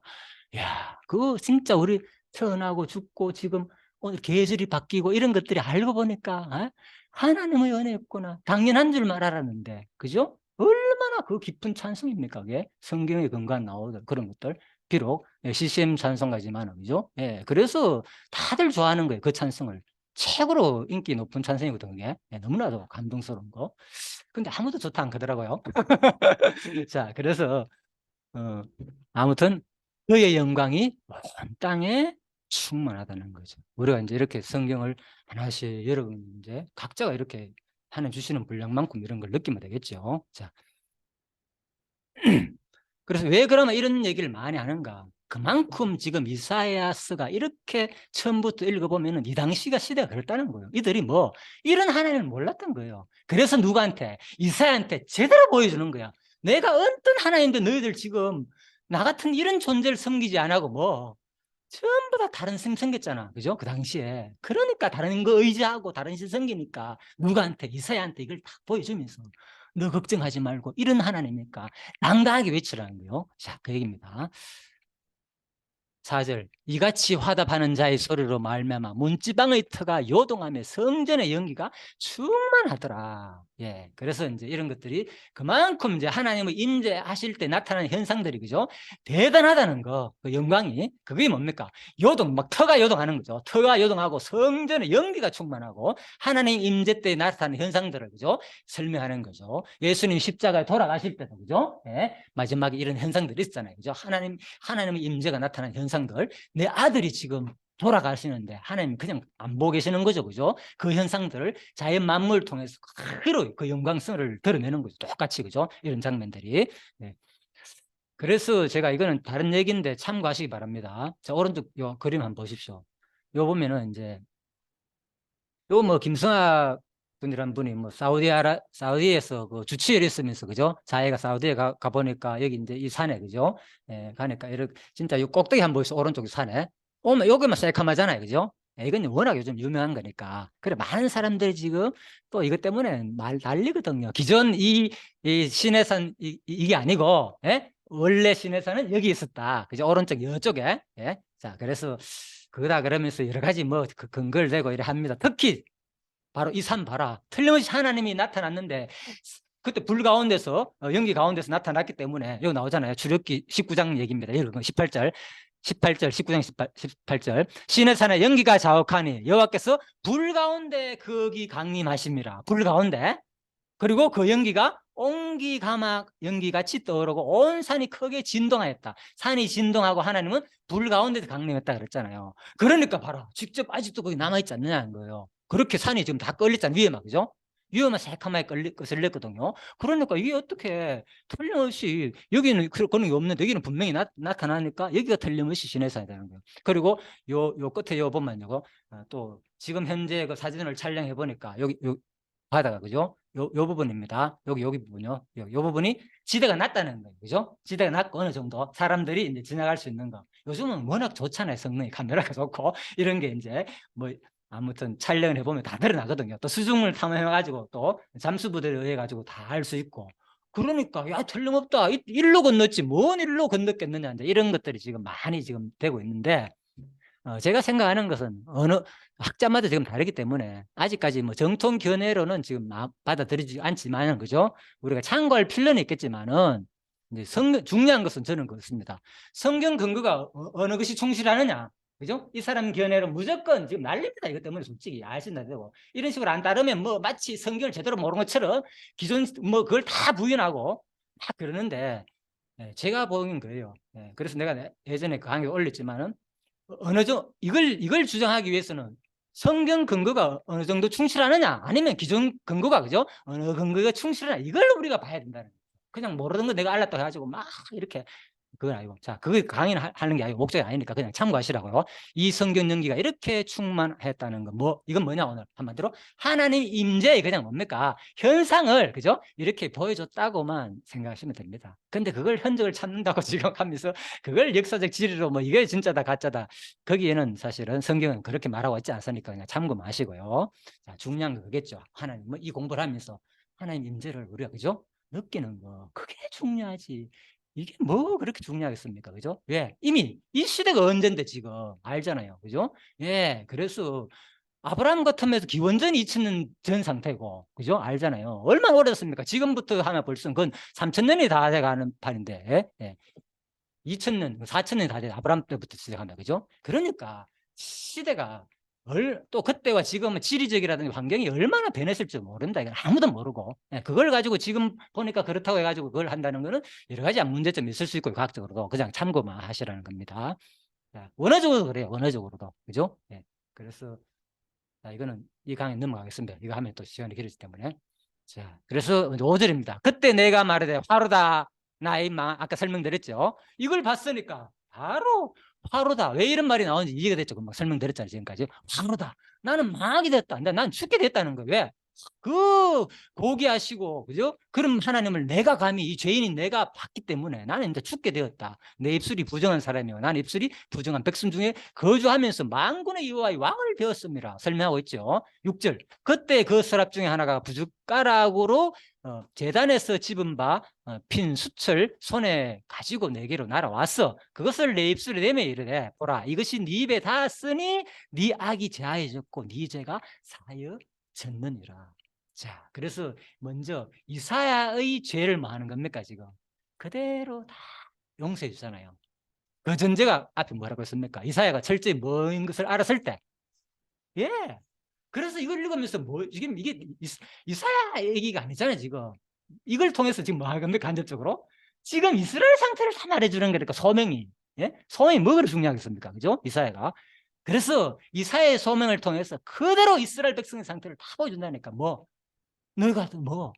야, 그거 진짜 우리 태어나고 죽고 지금 오늘 계절이 바뀌고 이런 것들이 알고 보니까 하나님의 은혜였구나. 당연한 줄만 알았는데, 그죠? 얼마나 그 깊은 찬송입니까? 그게 성경에 근거한 나오던 그런 것들. 비록 CCM 찬송가지만, 그죠? 예, 그래서 다들 좋아하는 거예요. 그 찬송을. 최고로 인기 높은 찬송이거든요. 그게. 예, 너무나도 감동스러운 거. 근데 아무도 좋다 안 그러더라고요. 자, 그래서 아무튼 그의 영광이 온 땅에 충만하다는 거죠. 우리가 이제 이렇게 성경을 하나씩 여러분 이제 각자가 이렇게 하나님 주시는 분량만큼 이런 걸 느끼면 되겠죠. 자, 그래서 왜 그러면 이런 얘기를 많이 하는가? 그만큼 지금 이사야스가 이렇게 처음부터 읽어보면 이 당시가 시대가 그랬다는 거예요. 이들이 뭐 이런 하나님을 몰랐던 거예요. 그래서 누구한테? 이사야한테 제대로 보여주는 거야. 내가 어떤 하나님인데 너희들 지금 나 같은 이런 존재를 섬기지 안 하고 뭐 전부 다 다른 신 섬겼잖아. 그죠? 그 당시에. 그러니까 다른 거 의지하고 다른 신 섬기니까 누구한테? 이사야한테 이걸 딱 보여주면서 너 걱정하지 말고 이런 하나님이니까 당당하게 외치라는 거예요. 자, 그 얘기입니다. 4절, 이같이 화답하는 자의 소리로 말미암아 문지방의 터가 요동하며 성전의 연기가 충만하더라. 예, 그래서 이제 이런 것들이 그만큼 이제 하나님의 임재하실 때 나타나는 현상들이, 그죠? 대단하다는 거, 그 영광이. 그게 뭡니까? 요동, 막 터가 요동하는 거죠. 터가 요동하고 성전의 연기가 충만하고 하나님 임재 때 나타나는 현상들을, 그죠? 설명하는 거죠. 예수님 십자가에 돌아가실 때도, 그죠? 예, 마지막에 이런 현상들이 있잖아요. 그죠? 하나님의 임재가 나타나는 현상들. 내 아들이 지금 돌아가시는데 하나님 그냥 안 보고 계시는 거죠. 그죠? 그 현상들을 자연 만물을 통해서 그대로 그 영광성을 드러내는 거죠. 똑같이. 그죠? 이런 장면들이. 네. 그래서 제가 이거는 다른 얘기인데 참고하시기 바랍니다. 자, 오른쪽 요 그림 한번 보십시오. 요 보면은 이제 요 뭐 김성학 분이란 분이 뭐 사우디에서 그 주치의를 했으면서, 그죠? 자기가 사우디에 가보니까 여기 이제 이 산에, 그죠? 예, 가니까 이렇게 진짜 이 꼭대기 한번 보이소. 오른쪽 산에 오면 여기만 새카마잖아요. 그죠? 예, 이건 워낙 요즘 유명한 거니까. 그래, 많은 사람들이 지금 또 이것 때문에 난리거든요. 기존 이 신해산 이게 아니고, 예? 원래 신해산은 여기 있었다. 그죠? 오른쪽 이쪽에. 예? 자, 그래서 그거다 그러면서 여러 가지 뭐 그 근거를 대고 이래 합니다. 특히 바로 이 산 봐라. 틀림없이 하나님이 나타났는데 그때 불 가운데서 연기 가운데서 나타났기 때문에 여기 나오잖아요. 출애굽기 19장 얘기입니다. 여러분 18절 19장 18절 신의 산에 연기가 자욱하니 여호와께서 불 가운데 거기 강림하심이라. 불 가운데. 그리고 그 연기가 옹기가막 연기같이 떠오르고 온 산이 크게 진동하였다. 산이 진동하고 하나님은 불 가운데서 강림했다 그랬잖아요. 그러니까 봐라. 직접 아직도 거기 남아있지 않느냐는 거예요. 그렇게 산이 지금 다 끌렸잖아요. 위에만. 그죠? 위에만 새카맣게 끌렸거든요. 그러니까 이게 어떻게 틀림없이 여기는 그런 게 없는데 여기는 분명히 나타나니까 여기가 틀림없이 시내산이 되는 거예요. 그리고 요 끝에 요 보면요. 또 지금 현재 그 사진을 촬영해 보니까 여기 바다가, 그죠? 요 부분입니다. 여기 부분요. 요 부분이 지대가 낮다는 거예요. 그죠? 지대가 낮고 어느 정도 사람들이 이제 지나갈 수 있는 거. 요즘은 워낙 좋잖아요. 성능이 카메라가 좋고 이런 게 이제 뭐 아무튼 촬영을 해보면 다 드러나거든요. 또 수중을 탐험해가지고 또 잠수부대를 의해가지고 다 할 수 있고. 그러니까 야 틀림없다. 일로 건넜지 뭔 일로 건넜겠느냐. 이제 이런 것들이 지금 많이 지금 되고 있는데 제가 생각하는 것은 어느 학자마다 지금 다르기 때문에 아직까지 뭐 정통 견해로는 지금 받아들이지 않지만은, 그죠? 우리가 참고할 필요는 있겠지만은 이제 중요한 것은 저는 그렇습니다. 성경 근거가 어느 것이 충실하느냐, 그죠? 이 사람 견해로 무조건 지금 난립니다. 이것 때문에 솔직히 아신다 되고 이런 식으로 안 따르면 뭐 마치 성경을 제대로 모르는 것처럼 기존 뭐 그걸 다 부인하고 막 그러는데 제가 보는 거예요. 그래서 내가 예전에 그 강의 올렸지만은 어느 정도 이걸 주장하기 위해서는 성경 근거가 어느 정도 충실하느냐 아니면 기존 근거가 그죠? 어느 근거가 충실하냐 이걸 우리가 봐야 된다는 거예요. 그냥 모르는 거 내가 알았다 해가지고 막 이렇게 그건 아니고 자 그게 강의는 하는 게 아니고 목적이 아니니까 그냥 참고하시라고요. 이 성경 연기가 이렇게 충만했다는 거 뭐 이건 뭐냐 오늘 한마디로 하나님 임재의 그냥 뭡니까 현상을 그죠 이렇게 보여줬다고만 생각하시면 됩니다. 근데 그걸 흔적을 찾는다고 지금 하면서 그걸 역사적 지리로 뭐 이게 진짜다 가짜다 거기에는 사실은 성경은 그렇게 말하고 있지 않습니까? 그냥 참고 마시고요. 자 중요한 거 그겠죠. 하나님 뭐 이 공부를 하면서 하나님 임재를 우리가 그죠 느끼는 거 그게 중요하지. 이게 뭐 그렇게 중요하겠습니까? 그죠? 왜? 이미 이 시대가 언젠데 지금 알잖아요. 그죠? 그래서 아브라함 같으면서 기원전이 2000년 전 상태고, 그죠? 알잖아요. 얼마나 오래됐습니까? 지금부터 하면 벌써 그건 3000년이 다 돼가는 판인데, 2000년, 4000년이 다 돼. 아브라함 때부터 시작한다. 그죠? 그러니까 시대가 또 그때와 지금은 지리적이라든지 환경이 얼마나 변했을지 모른다. 이건 아무도 모르고. 그걸 가지고 지금 보니까 그렇다고 해가지고 그걸 한다는 거는 여러 가지 문제점이 있을 수 있고, 과학적으로도 그냥 참고만 하시라는 겁니다. 자, 원어적으로도 그래요. 원어적으로도. 그죠? 그래서, 자, 이거는 이 강의 넘어가겠습니다. 이거 하면 또 시간이 길어지기 때문에. 자, 그래서 5절입니다. 그때 내가 말하되 화로다. 나의 마 아까 설명드렸죠. 이걸 봤으니까 바로 화로다. 왜 이런 말이 나오는지 이해가 됐죠. 막 설명드렸잖아요. 지금까지. 화로다. 나는 망하게 됐다. 난 죽게 됐다는 거예요. 왜? 그 고귀하시고 그죠? 그럼 하나님을 내가 감히 이 죄인인 내가 봤기 때문에 나는 이제 죽게 되었다. 내 입술이 부정한 사람이요 나는 입술이 부정한 백성 중에 거주하면서 만군의 여호와의 왕을 되었습니다. 설명하고 있죠. 6절 그때 그 서랍 중에 하나가 부둣가락으로 제단에서 집은 바 핀 수철 손에 가지고 내게로 날아왔어. 그것을 내 입술에 내며 이르되 보라 이것이 네 입에 닿았으니 네 악이 제하여졌고 네 죄가 사여졌느니라. 자, 그래서 먼저 이사야의 죄를 뭐 하는 겁니까 지금? 그대로 다 용서해 주잖아요. 그 전제가 앞에 뭐라고 했습니까? 이사야가 철저히 뭐인 것을 알았을 때. 예. 그래서 이걸 읽으면서 뭐 지금 이게 이사야 얘기가 아니잖아요 지금. 이걸 통해서 지금 뭐 하는 겁니까 간접적으로? 지금 이스라엘 상태를 다 말해주는 거니까 소명이. 소명이 뭐 그렇게 중요하겠습니까? 그죠? 이사야가. 그래서 이사야의 소명을 통해서 그대로 이스라엘 백성의 상태를 다 보여준다니까 뭐 너희가 뭐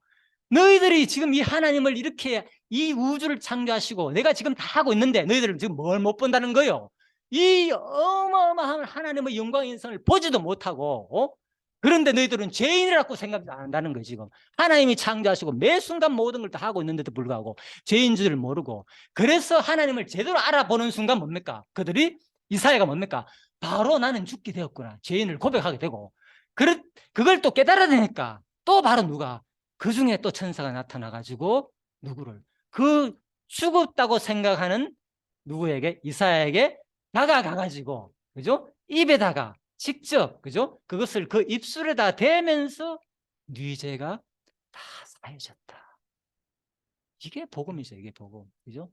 너희들이 지금 이 하나님을 이렇게 이 우주를 창조하시고 내가 지금 다 하고 있는데 너희들은 지금 뭘 못 본다는 거예요. 이 어마어마한 하나님의 영광 인성을 보지도 못하고 그런데 너희들은 죄인이라고 생각 안 한다는 거예요. 지금 하나님이 창조하시고 매 순간 모든 걸 다 하고 있는데도 불구하고 죄인 줄을 모르고 그래서 하나님을 제대로 알아보는 순간 뭡니까? 그들이 이사야가 뭡니까? 바로 나는 죽게 되었구나. 죄인을 고백하게 되고 그걸 또 깨달아내니까 또 바로 누가 그 중에 또 천사가 나타나가지고 누구를 그 죽었다고 생각하는 누구에게 이사야에게 다가가가지고 그죠? 입에다가 직접 그죠? 그것을 그 입술에다 대면서 네 죄가 다 사해졌다. 이게 복음이죠. 이게 복음. 그죠?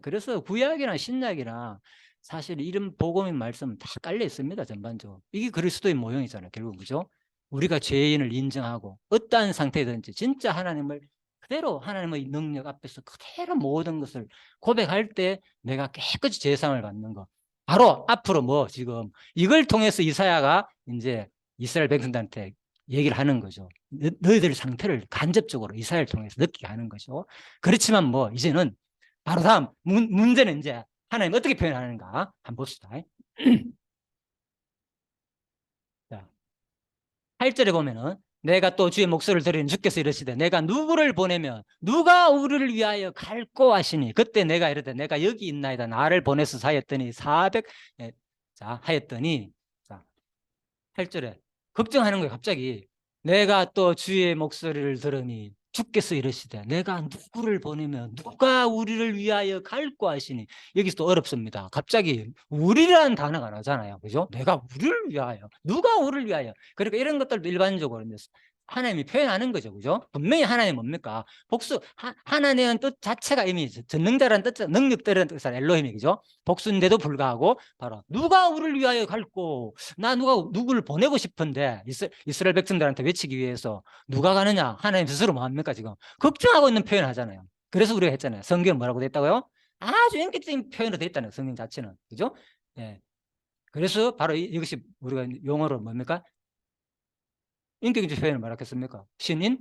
그래서 구약이나 신약이나 사실 이런 복음의 말씀은 다 깔려 있습니다. 전반적으로. 이게 그리스도의 모형이잖아요. 결국 그죠? 우리가 죄인을 인정하고 어떠한 상태든지 진짜 하나님을 그대로 하나님의 능력 앞에서 그대로 모든 것을 고백할 때 내가 깨끗이 제사함을 받는 거. 바로 앞으로 뭐 지금 이걸 통해서 이사야가 이제 이스라엘 백성들한테 얘기를 하는 거죠. 너희들 상태를 간접적으로 이사야를 통해서 느끼게 하는 거죠. 그렇지만 뭐 이제는 바로 다음 문제는 이제 하나님 어떻게 표현하는가 한번 봅시다. 자, 8절에 보면은 내가 또 주의 목소리를 들으니 주께서 이르시되 내가 누구를 보내면 누가 우리를 위하여 갈고 하시니 그때 내가 이르되 내가 여기 있나이다 나를 보내서 하였더니 400 자 하였더니 자 8절에 걱정하는 거예요. 갑자기 내가 또 주의 목소리를 들으니 주께서 이르시되 내가 누구를 보내면 누가 우리를 위하여 갈고 하시니 여기서 또 어렵습니다. 갑자기 우리라는 단어가 나오잖아요. 그죠? 내가 우리를 위하여 누가 우리를 위하여 그러니까 이런 것들도 일반적으로 하나님이 표현하는 거죠. 그죠? 분명히 하나님 뭡니까? 복수 하나님은 뜻 자체가 이미 전능자라는 뜻 능력들은 뜻은 엘로힘이 그죠? 복수인데도 불구하고 바로 누가 우리를 위하여 갈고 나 누구를 보내고 싶은데 이스라엘 백성들한테 외치기 위해서 누가 가느냐? 하나님 스스로 뭐 합니까 지금? 걱정하고 있는 표현 하잖아요. 그래서 우리가 했잖아요. 성경은 뭐라고 돼 있다고요? 아주 인격적인 표현으로 돼 있다는 성경 자체는. 그죠? 예. 그래서 바로 이것이 우리가 용어로 뭡니까? 인격적 표현을 뭐라고 했습니까? 신인,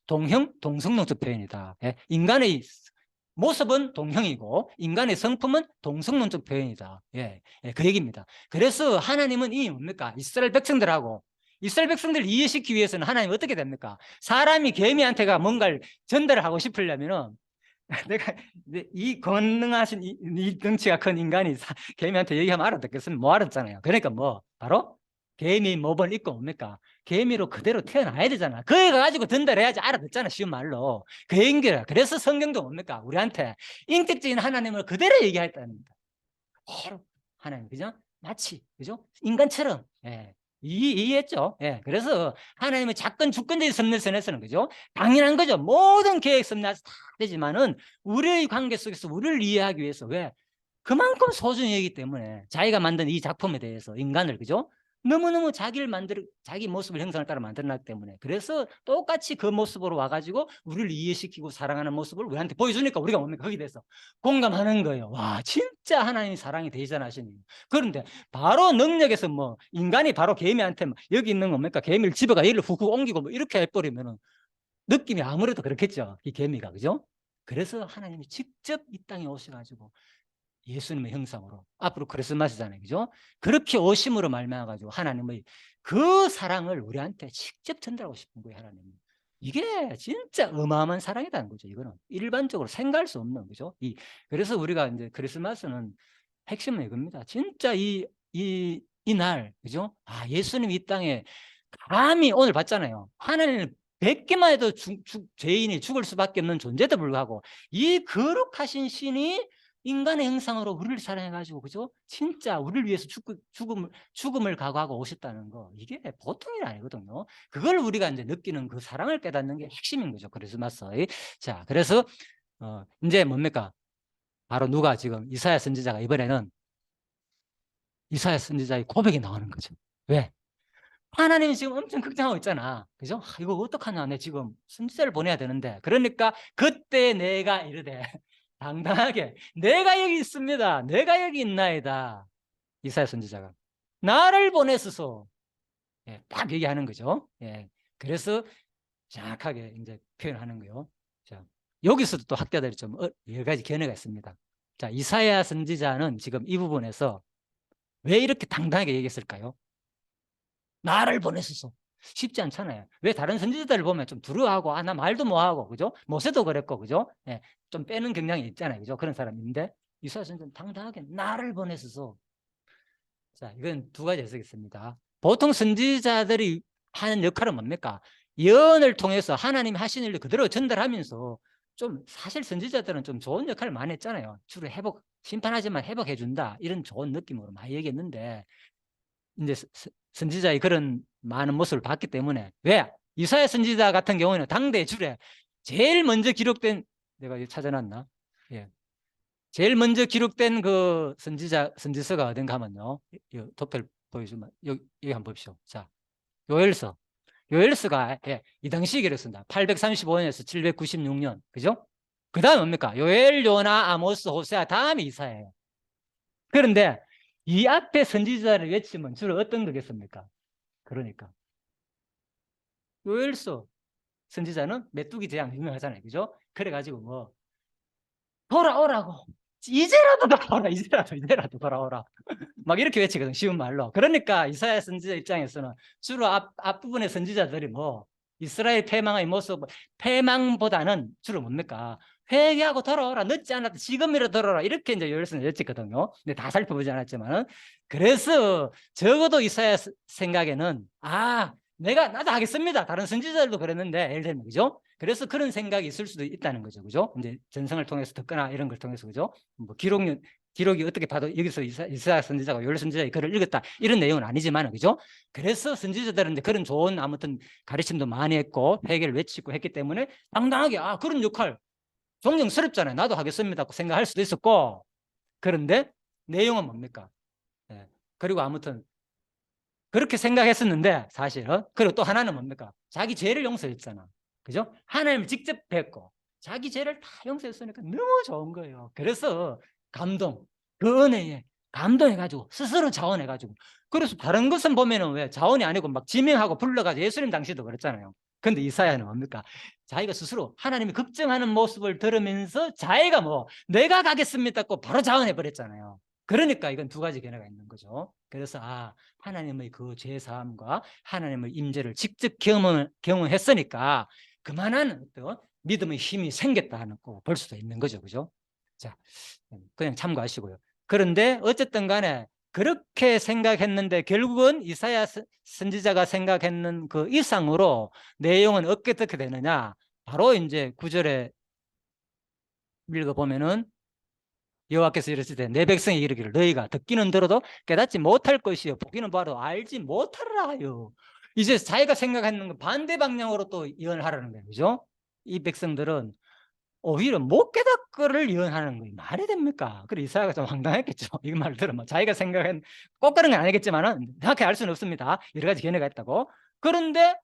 동형, 동성론적 표현이다. 예. 인간의 모습은 동형이고 인간의 성품은 동성론적 표현이다. 예. 예, 그 얘기입니다. 그래서 하나님은 이 뭡니까? 이스라엘 백성들을 이해시키기 위해서는 하나님 어떻게 됩니까? 사람이 개미한테가 뭔가를 전달을 하고 싶으려면은 내가 이 권능하신 이 덩치가 큰 인간이 개미한테 얘기하면 알아듣겠으면 뭐 알았잖아요. 그러니까 뭐 바로 개미 목을 입고 뭡니까? 개미로 그대로 태어나야 되잖아. 그거 가지고 전달해야지 알아듣잖아. 쉬운 말로. 그 얘기야. 그래서 성경도 뭡니까? 우리한테 인격적인 하나님을 그대로 얘기했다는 겁니다. 바로 하나님, 그죠? 마치, 그죠? 인간처럼. 예. 이해했죠? 예. 그래서 하나님의 작건 주권적인 섭리선에서는, 그죠? 당연한 거죠. 모든 계획 섭리에서 다 되지만은 우리의 관계 속에서 우리를 이해하기 위해서 왜? 그만큼 소중히 여기기 때문에 자기가 만든 이 작품에 대해서 인간을, 그죠? 너무너무 자기 모습을 형상을 따라 만들어놨기 때문에 그래서 똑같이 그 모습으로 와가지고 우리를 이해시키고 사랑하는 모습을 우리한테 보여주니까 우리가 뭡니까? 거기에 대해서 공감하는 거예요. 와, 진짜 하나님이 사랑이 대단하시네요. 그런데 바로 능력에서 뭐 인간이 바로 개미한테 여기 있는 겁니까? 개미를 집어가 얘를 훅훅 옮기고 뭐 이렇게 해버리면은 느낌이 아무래도 그렇겠죠. 이 개미가, 그죠? 그래서 하나님이 직접 이 땅에 오셔가지고 예수님의 형상으로 앞으로 크리스마스잖아요, 그죠? 그렇게 오심으로 말미암아가지고 하나님의 그 사랑을 우리한테 직접 전달하고 싶은 거예요, 하나님은. 이게 진짜 어마어마한 사랑이라는 거죠. 이거는 일반적으로 생각할 수 없는, 그죠? 그래서 우리가 이제 크리스마스는 핵심은 이겁니다. 진짜 이날, 그죠? 아, 예수님이 이 땅에 감히 오늘 봤잖아요. 하나님을 뵙기만 해도 죄인이 죽을 수밖에 없는 존재도 불구하고 이 거룩하신 신이 인간의 형상으로 우리를 사랑해가지고, 그죠? 진짜 우리를 위해서 죽음을 각오하고 오셨다는 거, 이게 보통 일 아니거든요. 그걸 우리가 이제 느끼는 그 사랑을 깨닫는 게 핵심인 거죠. 크리스마스. 자, 그래서, 이제 뭡니까? 바로 누가 지금 이사야 선지자가 이번에는 이사야 선지자의 고백이 나오는 거죠. 왜? 하나님이 지금 엄청 걱정하고 있잖아. 그죠? 이거 어떡하냐. 내 지금 선지자를 보내야 되는데. 그러니까 그때 내가 이르되 당당하게 내가 여기 있습니다. 내가 여기 있나이다. 이사야 선지자가 나를 보내소서. 예, 딱 얘기하는 거죠. 예, 그래서 정확하게 이제 표현하는 거요. 자, 여기서도 또 학자들이 좀 여러 가지 견해가 있습니다. 자, 이사야 선지자는 지금 이 부분에서 왜 이렇게 당당하게 얘기했을까요? 나를 보내소서. 쉽지 않잖아요. 왜 다른 선지자들을 보면 좀 두려워하고, 나 말도 못하고, 그죠? 모세도 그랬고, 그죠? 예, 좀 빼는 경향이 있잖아요. 그죠? 그런 사람인데, 이사야 선지자는 당당하게 나를 보내소서. 자, 이건 두 가지 해석있습니다. 보통 선지자들이 하는 역할은 뭡니까? 예언을 통해서 하나님 하신 일을 그대로 전달하면서 좀 사실 선지자들은 좀 좋은 역할을 많이 했잖아요. 주로 심판하지만 회복해준다. 이런 좋은 느낌으로 많이 얘기했는데, 이제 선지자의 그런 많은 모습을 봤기 때문에 왜? 이사야 선지자 같은 경우에는 당대 줄에 제일 먼저 기록된 내가 이거 찾아놨나? 예. 제일 먼저 기록된 그 선지서가 어딘가 하면요. 도표를 보여주면 여기 한번 보십시오. 자, 요엘서. 요엘서가 이 당시에 기록했습니다. 835년에서 796년. 그죠? 그 다음 뭡니까? 요엘, 요나, 아모스, 호세아, 다음에 이사야예요. 그런데 이 앞에 선지자를 외치면 주로 어떤 거겠습니까? 그러니까 요엘서 선지자는 메뚜기 재앙 유명하잖아요. 그죠? 그래가지고 뭐 돌아오라고 이제라도 돌아오라 이제라도 돌아오라 막 이렇게 외치거든. 쉬운 말로. 그러니까 이사야 선지자 입장에서는 주로 앞부분의 선지자들이 뭐 이스라엘 패망의 모습, 패망보다는 주로 뭡니까? 회개하고 돌아오라. 늦지 않아도 지금이라도 돌아오라. 이렇게 이제 요엘서는 외쳤거든요. 근데 다 살펴보지 않았지만은. 그래서 적어도 이사야 생각에는 나도 하겠습니다. 다른 선지자들도 그랬는데, 예를 들면, 그죠? 그래서 그런 생각이 있을 수도 있다는 거죠. 그죠? 이제 전성을 통해서 듣거나 이런 걸 통해서, 그죠? 뭐 기록이 어떻게 봐도 여기서 이사야 선지자가 요엘 선지자의 글을 읽었다 이런 내용은 아니지만, 그죠? 그래서 선지자들은 이제 그런 좋은 아무튼 가르침도 많이 했고 회개를 외치고 했기 때문에 당당하게 그런 역할 존경스럽잖아요. 나도 하겠습니다 생각할 수도 있었고, 그런데 내용은 뭡니까? 예. 그리고 아무튼 그렇게 생각했었는데 사실은. 그리고 또 하나는 뭡니까? 자기 죄를 용서했잖아. 그죠? 하나님을 직접 뵙고 자기 죄를 다 용서했으니까 너무 좋은 거예요. 그래서 감동, 그 은혜에 감동해가지고 스스로 자원해가지고, 그래서 다른 것은 보면은 왜 자원이 아니고 막 지명하고 불러가지고, 예수님 당시도 그랬잖아요. 근데 이사야는 뭡니까? 자기가 스스로 하나님이 걱정하는 모습을 들으면서 자기가 뭐 내가 가겠습니다 고 바로 자원해 버렸잖아요. 그러니까 이건 두 가지 견해가 있는 거죠. 그래서 하나님의 그 죄사함과 하나님의 임재를 직접 경험했으니까 그만한 어떤 믿음의 힘이 생겼다는 거 볼 수도 있는 거죠. 그죠? 자, 그냥 참고하시고요. 그런데 어쨌든 간에 그렇게 생각했는데 결국은 이사야 선지자가 생각했는 그 이상으로 내용은 어떻게 되느냐? 바로 이제 9절에 읽어보면은 여호와께서 이르시되 내 백성이 이르기를 너희가 듣기는 들어도 깨닫지 못할 것이요 보기는 봐도 알지 못하리라 하여. 이제 자기가 생각하는 거 반대 방향으로 또 예언하라는 거예요. 그죠? 이 백성들은 오히려 못 깨닫거를 예언하는 거예요. 말이 됩니까? 그래 이사야가 좀 황당했겠죠. 이 말을 들으면 자기가 생각한 꼭 그런 건 아니겠지만은 정확히 알 수는 없습니다. 여러 가지 견해가 있다고. 그런데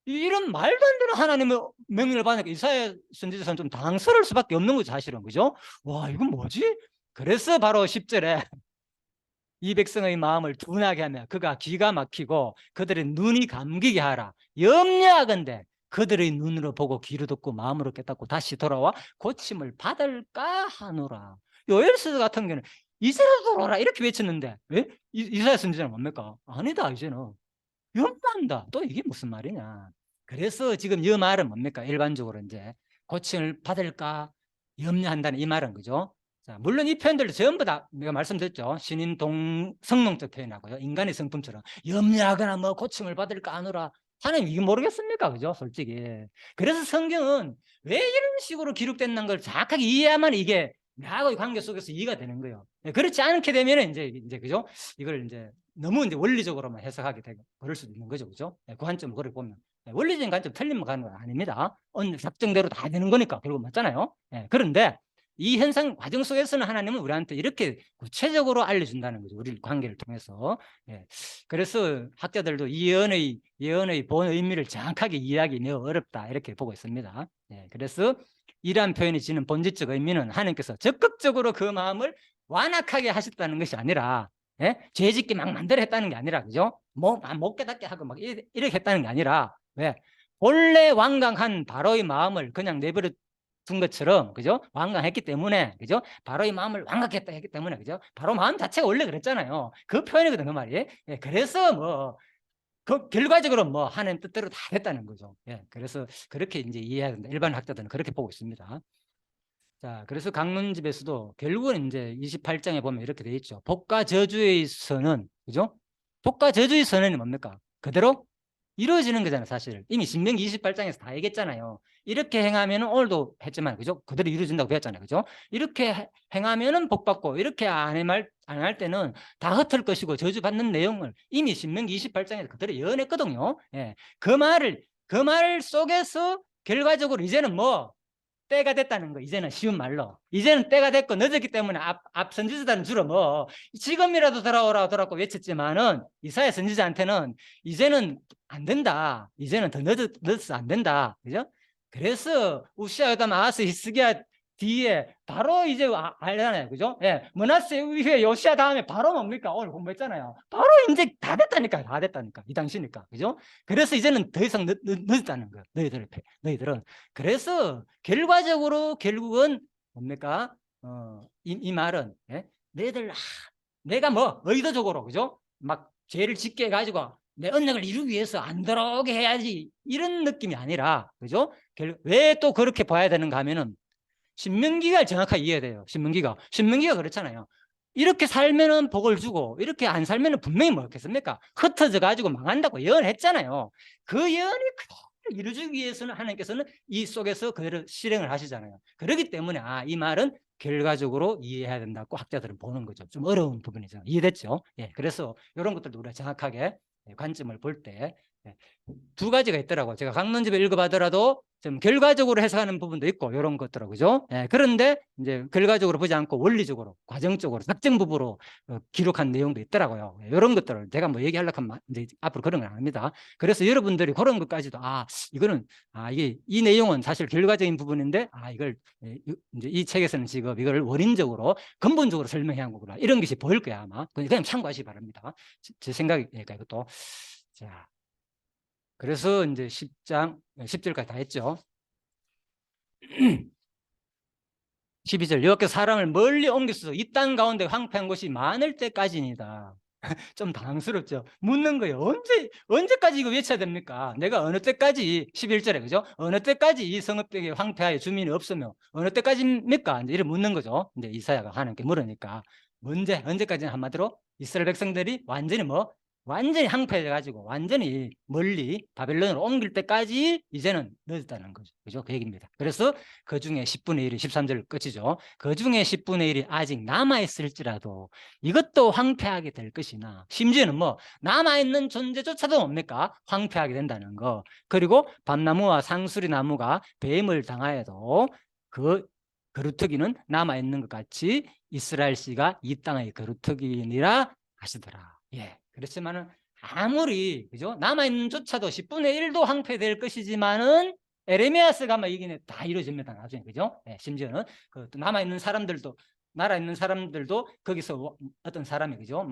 이런 말도 안 되는 하나님의 명령을 받으니까 이사야 선지자는 좀 당황스러울 수밖에 없는 거죠, 사실은. 그죠? 와, 이건 뭐지? 그래서 바로 10절에 이 백성의 마음을 둔하게 하며 그가 기가 막히고 그들의 눈이 감기게 하라. 염려하건대 그들의 눈으로 보고 귀로 듣고 마음으로 깨닫고 다시 돌아와 고침을 받을까 하노라. 요엘서 같은 경우는 이제라도 돌아라 이렇게 외쳤는데 왜? 이사야 선지자는 뭡니까? 아니다, 이제는 염려한다. 또 이게 무슨 말이냐? 그래서 지금 이 말은 뭡니까? 일반적으로 이제 고침을 받을까 염려한다는 이 말은, 그죠? 자, 물론 이 표현들도 전부 다 내가 말씀드렸죠. 신인 성능적 표현하고요. 인간의 성품처럼 염려하거나 뭐 고침을 받을까 하노라. 하나님 이게 모르겠습니까? 그죠? 솔직히. 그래서 성경은 왜 이런 식으로 기록됐는 걸 정확하게 이해하면 이게 나하고의 관계 속에서 이해가 되는 거예요. 그렇지 않게 되면 이제 그죠? 이걸 이제 너무 이제 원리적으로만 해석하게 되고 그럴 수도 있는 거죠. 그죠? 그 관점을 그래 보면. 원리적인 관점 틀리면 가는 건 아닙니다. 어느 작정대로 다 되는 거니까 결국 맞잖아요. 그런데 이 현상 과정 속에서는 하나님은 우리한테 이렇게 구체적으로 알려준다는 거죠. 우리 관계를 통해서. 그래서 학자들도 이 예언의 본 의미를 정확하게 이해하기 매우 어렵다 이렇게 보고 있습니다. 그래서 이러한 표현이 지닌 본질적 의미는 하나님께서 적극적으로 그 마음을 완악하게 하셨다는 것이 아니라 죄짓게 막 만들어 했다는 게 아니라, 그죠? 못 깨닫게 하고 막 이렇게 했다는 게 아니라, 왜? 본래 완강한 바로의 마음을 그냥 내버려 둔 것처럼, 그죠? 완강했기 때문에, 그죠? 바로의 마음을 완강했다 했기 때문에, 그죠? 바로 마음 자체가 원래 그랬잖아요. 그 표현이거든, 그 말이. 그래서 뭐, 그 결과적으로 뭐 하나님 뜻대로 다 됐다는 거죠. 그래서 그렇게 이제 이해해야 된다. 일반 학자들은 그렇게 보고 있습니다. 자, 그래서 강론집에서도 결국은 이제 28장에 보면 이렇게 돼 있죠. 복과 저주의 선언, 그죠? 복과 저주의 선언이 뭡니까? 그대로 이루어지는 거잖아요, 사실. 이미 신명기 28장에서 다 얘기했잖아요. 이렇게 행하면은 오늘도 했지만, 그죠? 그대로 이루어진다고 배웠잖아요, 그죠? 이렇게 행하면은 복 받고, 이렇게 안 할 때는 다 흩을 것이고 저주받는 내용을 이미 신명기 28장에서 그대로 예언했거든요. 그 말 속에서 결과적으로 이제는 뭐 때가 됐다는 거. 이제는 쉬운 말로 이제는 때가 됐고 늦었기 때문에 앞 선지자들은 주로 뭐 지금이라도 돌아오라고 외쳤지만은 이사야 선지자한테는 이제는 안 된다. 이제는 더 늦어서 안 된다. 그죠? 그래서 우시아, 요담, 아하스, 히스기야 뒤에 바로 이제 알잖아요. 그죠? 므낫세 이후에 요시아 다음에 바로 뭡니까? 오늘 공부했잖아요. 바로 이제 다 됐다니까. 이 당시니까. 그죠? 그래서 이제는 더 이상 늦었다는 거예요. 너희들은. 그래서 결국은 뭡니까? 이 말은 너희들 내가 뭐 의도적으로, 그죠? 막 죄를 짓게 해가지고 내 언약을 이루기 위해서 안 들어오게 해야지 이런 느낌이 아니라, 그죠? 왜 또 그렇게 봐야 되는가 하면은 신명기가 정확하게 이해해야 돼요. 신명기가 그렇잖아요. 이렇게 살면은 복을 주고 이렇게 안 살면은 분명히 뭐겠습니까? 흩어져 가지고 망한다고 예언했잖아요. 그 예언이 그대로 이루어지기 위해서는 하나님께서는 이 속에서 그대로 실행을 하시잖아요. 그렇기 때문에 이 말은 결과적으로 이해해야 된다고 학자들은 보는 거죠. 좀 어려운 부분이죠. 이해됐죠? 그래서 이런 것들도 우리가 정확하게 관점을 볼 때 예. 두 가지가 있더라고요. 제가 강론집을 읽어봐더라도 좀 결과적으로 해석하는 부분도 있고 이런 것더라고요. 그죠? 예, 그런데 이제 결과적으로 보지 않고 원리적으로, 과정적으로, 작정부부로 기록한 내용도 있더라고요. 예, 이런 것들을 제가 뭐 얘기하려고 하면 이제 앞으로 그런 건 안 합니다. 그래서 여러분들이 그런 것까지도 이거는 이게 이 내용은 사실 결과적인 부분인데 이걸 이제 이 책에서는 지금 이걸 원인적으로 근본적으로 설명해야 한 거구나. 이런 것이 보일 거야 아마. 그냥 참고하시기 바랍니다. 제 생각이니까 이것도. 자. 그래서 이제 10장, 10절까지 다 했죠. 12절, 여호와께서 사람을 멀리 옮기소서 이 땅 가운데 황폐한 곳이 많을 때까지니다. 좀 당황스럽죠. 묻는 거예요. 언제까지 이거 외쳐야 됩니까? 내가 어느 때까지, 11절에, 그죠? 어느 때까지 이 성읍되게 황폐하여 주민이 없으며, 어느 때까지입니까? 이제 이래 묻는 거죠. 이제 이사야가 하나님께 물으니까. 언제까지는 한마디로 이스라엘 백성들이 완전히 항폐해가지고 완전히 멀리 바벨론으로 옮길 때까지 이제는 늦었다는 거죠. 그죠? 그 얘기입니다. 그래서 그 중에 10분의 1이 13절 끝이죠. 그 중에 10분의 1이 아직 남아있을지라도 이것도 황폐하게 될 것이나 심지어는 남아있는 존재조차도 뭡니까? 황폐하게 된다는 거. 그리고 밤나무와 상수리 나무가 뱀을 당하여도 그 거루터기는 남아있는 것 같이 이스라엘 씨가 이 땅의 거루터기니라 하시더라. 예. 그렇지만은 아무리 그죠? 남아있는 조차도 10분의 1도 황폐될 것이지만은 에레미야스가 이게 다 이루어집니다. 나중에 그죠? 예, 심지어는 그 남아있는 사람들도 나라에 있는 사람들도 거기서 어떤 사람이 그죠?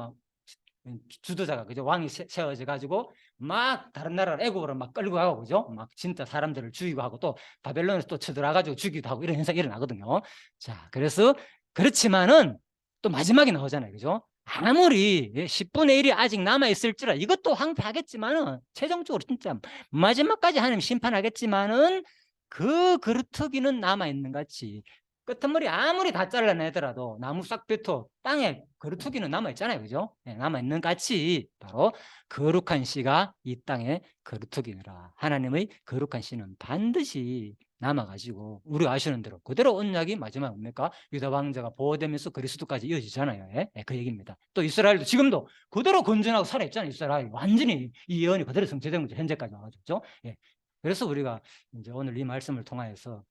주도자가 그죠? 왕이 세워져 가지고 막 다른 나라 애국으로 막 끌고 가고 그죠? 막 진짜 사람들을 죽이고 하고 또 바벨론에서 또 쳐들어 가지고 죽이기도 하고 이런 현상이 일어나거든요. 자, 그래서 그렇지만은 또 마지막에 나오잖아요. 그죠? 아무리 10분의 1이 아직 남아있을지라 이것도 황폐하겠지만은 최종적으로 진짜 마지막까지 하나님 심판하겠지만은 그 그루터기는 남아있는 같이 끝머리 아무리 다 잘라내더라도 나무 싹베토 땅에 거루터기는 남아있잖아요. 그죠? 네, 남아있는 같이 바로 거룩한 씨가 이 땅에 거루터기니라. 하나님의 거룩한 씨는 반드시 남아가지고 우리가 아시는 대로 그대로 언약이 마지막 뭡니까? 유다 왕자가 보호되면서 그리스도까지 이어지잖아요. 예? 네, 그 얘기입니다. 또 이스라엘도 지금도 그대로 건전하고 살아있잖아요. 이스라엘 완전히 이 예언이 그대로 성취된 거죠. 현재까지 와가지고. 예. 그래서 우리가 이제 오늘 이 말씀을 통하여서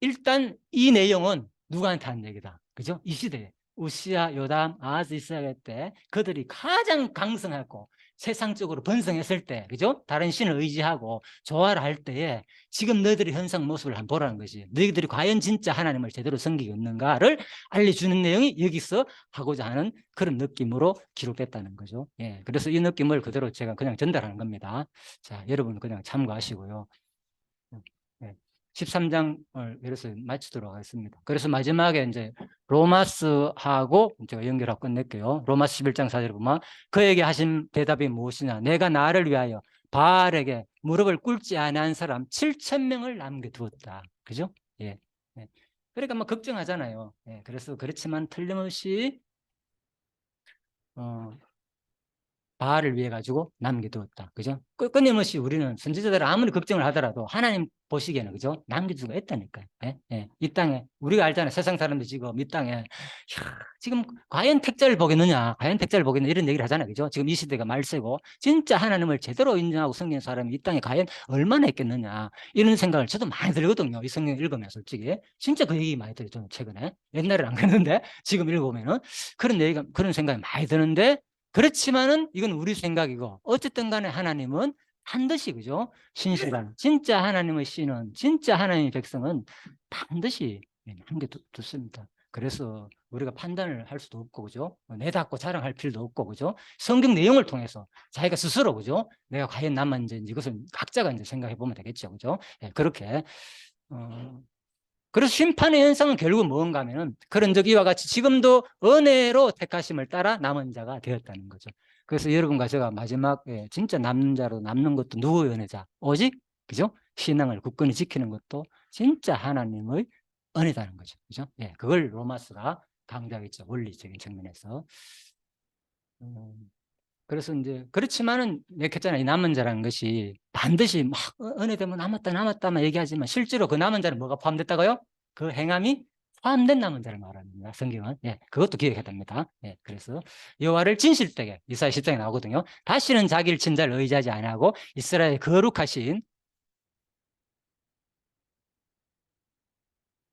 일단 이 내용은 누구한테 한 얘기다. 그죠? 이 시대에 우시야, 요담, 아하즈, 이스라엘 때 그들이 가장 강성하고 세상적으로 번성했을 때, 그죠? 다른 신을 의지하고 조화를 할 때에 지금 너희들의 현상 모습을 한번 보라는 것이 너희들이 과연 진짜 하나님을 제대로 섬기고 있는가를 알려주는 내용이 여기서 하고자 하는 그런 느낌으로 기록됐다는 거죠. 예, 그래서 이 느낌을 그대로 제가 그냥 전달하는 겁니다. 자, 여러분 그냥 참고하시고요. 예. 13장을 그래서 마치도록 하겠습니다. 그래서 마지막에 이제 로마스하고 제가 연결하고 끝낼게요. 로마스 11장 4절에 보면 그에게 하신 대답이 무엇이냐? 내가 나를 위하여 바알에게 무릎을 꿇지 아니한 사람 7,000명을 남겨두었다. 그죠? 예. 예. 그러니까 걱정하잖아요. 예. 그래서 그렇지만 틀림없이 바알을 위해 가지고 남겨두었다. 그죠? 끊임없이 우리는 선지자들 아무리 걱정을 하더라도 하나님 보시기에는 그죠? 남길 수가 있다니까요. 예? 예. 이 땅에 우리가 알잖아요. 세상 사람들 지금 이 땅에 지금 과연 택자를 보겠느냐? 과연 택자를 보겠느냐? 이런 얘기를 하잖아요. 그죠? 지금 이 시대가 말세고 진짜 하나님을 제대로 인정하고 섬기는 사람이 이 땅에 과연 얼마나 있겠느냐? 이런 생각을 저도 많이 들거든요. 이 성경 읽으면 솔직히 진짜 그 얘기 많이 들어요. 저는 최근에 옛날에는 안 그랬는데 지금 읽어보면은 그런 생각이 많이 드는데 그렇지만은 이건 우리 생각이고 어쨌든 간에 하나님은 반드시 그죠? 신실한 진짜 하나님의 신은 진짜 하나님의 백성은 반드시 남겨두습니다. 그래서 우리가 판단을 할 수도 없고 그죠? 내닫고 자랑할 필요도 없고 그죠? 성경 내용을 통해서 자기가 스스로 그죠? 내가 과연 남았는지 이것은 각자가 이제 생각해 보면 되겠죠. 그죠? 예, 그렇게 그래서 심판의 현상은 결국은 뭔가 하면은 그런 적 이와 같이 지금도 은혜로 택하심을 따라 남은 자가 되었다는 거죠. 그래서 여러분과 제가 마지막에 진짜 남는 자로 남는 것도 누구의 은혜자? 오직 그죠? 신앙을 굳건히 지키는 것도 진짜 하나님의 은혜다는 거죠. 그죠? 예, 그걸 로마스가 강조하겠죠. 원리적인 측면에서. 그래서 이제 그렇지만은 얘기했잖아요. 이 남은 자라는 것이 반드시 은혜 되면 남았다만 얘기하지만 실제로 그 남은 자는 뭐가 포함됐다고요? 그 행함이 포함된 남은 자를 말합니다. 성경은. 예, 그것도 기억해야 됩니다. 예, 그래서 여호와를 진실되게 이사야 10장에 나오거든요. 다시는 자기를 친 자를 의지하지 아니하고 이스라엘 거룩하신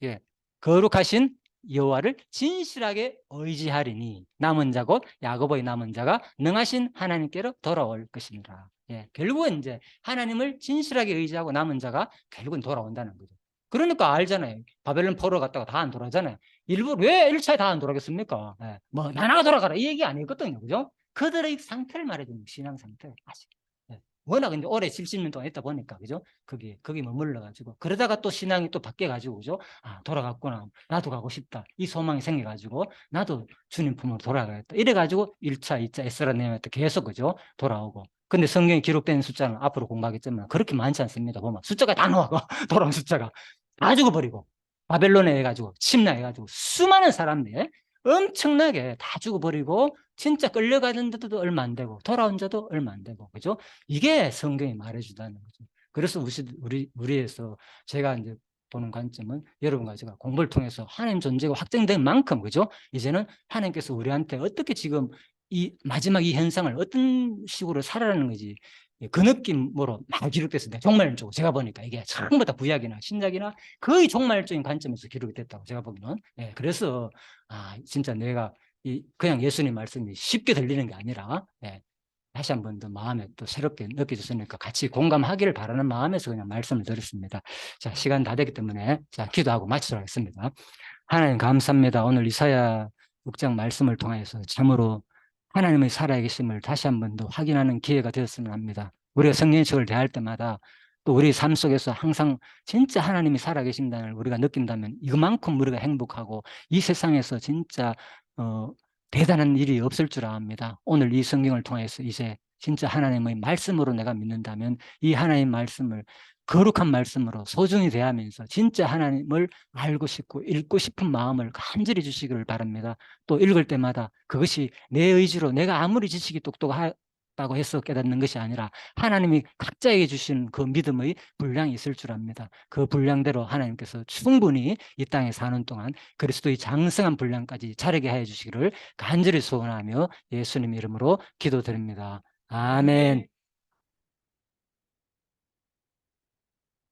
예, 거룩하신 여호와를 진실하게 의지하리니 남은 자 곧 야곱의 남은 자가 능하신 하나님께로 돌아올 것입니다. 예, 결국은 이제 하나님을 진실하게 의지하고 남은 자가 결국은 돌아온다는 거죠. 그러니까 알잖아요. 바벨론 포로 갔다가 다 안 돌아가잖아요. 일부러 왜 1차에 다 안 돌아가겠습니까? 예, 뭐 나나가 돌아가라 이 얘기 아니거든요. 그죠? 그들의 상태를 말해주는 신앙 상태. 아직. 예, 워낙 이제 오래 70년 동안 있다 보니까 그죠? 거기 머물러 가지고 그러다가 또 신앙이 또 바뀌어 가지고 그죠? 아, 돌아갔구나. 나도 가고 싶다. 이 소망이 생겨 가지고 나도 주님 품으로 돌아가겠다. 이래 가지고 1차, 2차 에스라 네헤미야 때 계속 그죠? 돌아오고. 근데 성경에 기록된 숫자는 앞으로 공부하겠지만 그렇게 많지 않습니다. 보면 숫자가 다 나와고 돌아온 숫자가 다 죽어버리고 바벨론에 해가지고 침략해가지고 수많은 사람들이 엄청나게 다 죽어버리고 진짜 끌려가는 데도 얼마 안 되고 돌아온 자도 얼마 안 되고 그죠? 이게 성경이 말해주다는 거죠. 그래서 우리에서 제가 이제 보는 관점은 여러분과 제가 공부를 통해서 하나님 존재가 확정된 만큼 그죠? 이제는 하나님께서 우리한테 어떻게 지금 이 마지막 이 현상을 어떤 식으로 살아라는 거지 그 느낌으로 막 기록됐습니다. 종말적으로 제가 보니까 이게 전부 다 구약이나 신약이나 거의 종말적인 관점에서 기록이 됐다고 제가 보기는. 예, 그래서 아 진짜 내가 그냥 예수님 말씀이 쉽게 들리는 게 아니라 예, 다시 한 번 더 마음에 또 새롭게 느껴졌으니까 같이 공감하기를 바라는 마음에서 그냥 말씀을 드렸습니다. 자, 시간 다 되기 때문에 자 기도하고 마치도록 하겠습니다. 하나님 감사합니다. 오늘 이사야 6장 말씀을 통해서 참으로 하나님의 살아계심을 다시 한 번 더 확인하는 기회가 되었으면 합니다. 우리가 성령의 책을 대할 때마다 또 우리 삶 속에서 항상 진짜 하나님이 살아계신다는 걸 우리가 느낀다면 이만큼 우리가 행복하고 이 세상에서 진짜 대단한 일이 없을 줄 압니다. 오늘 이 성경을 통해서 이제 진짜 하나님의 말씀으로 내가 믿는다면 이 하나님 말씀을 거룩한 말씀으로 소중히 대하면서 진짜 하나님을 알고 싶고 읽고 싶은 마음을 간절히 주시기를 바랍니다. 또 읽을 때마다 그것이 내 의지로 내가 아무리 지식이 똑똑하다고 해서 깨닫는 것이 아니라 하나님이 각자에게 주신 그 믿음의 분량이 있을 줄 압니다. 그 분량대로 하나님께서 충분히 이 땅에 사는 동안 그리스도의 장성한 분량까지 자르게 하여 주시기를 간절히 소원하며 예수님 이름으로 기도드립니다. 아멘.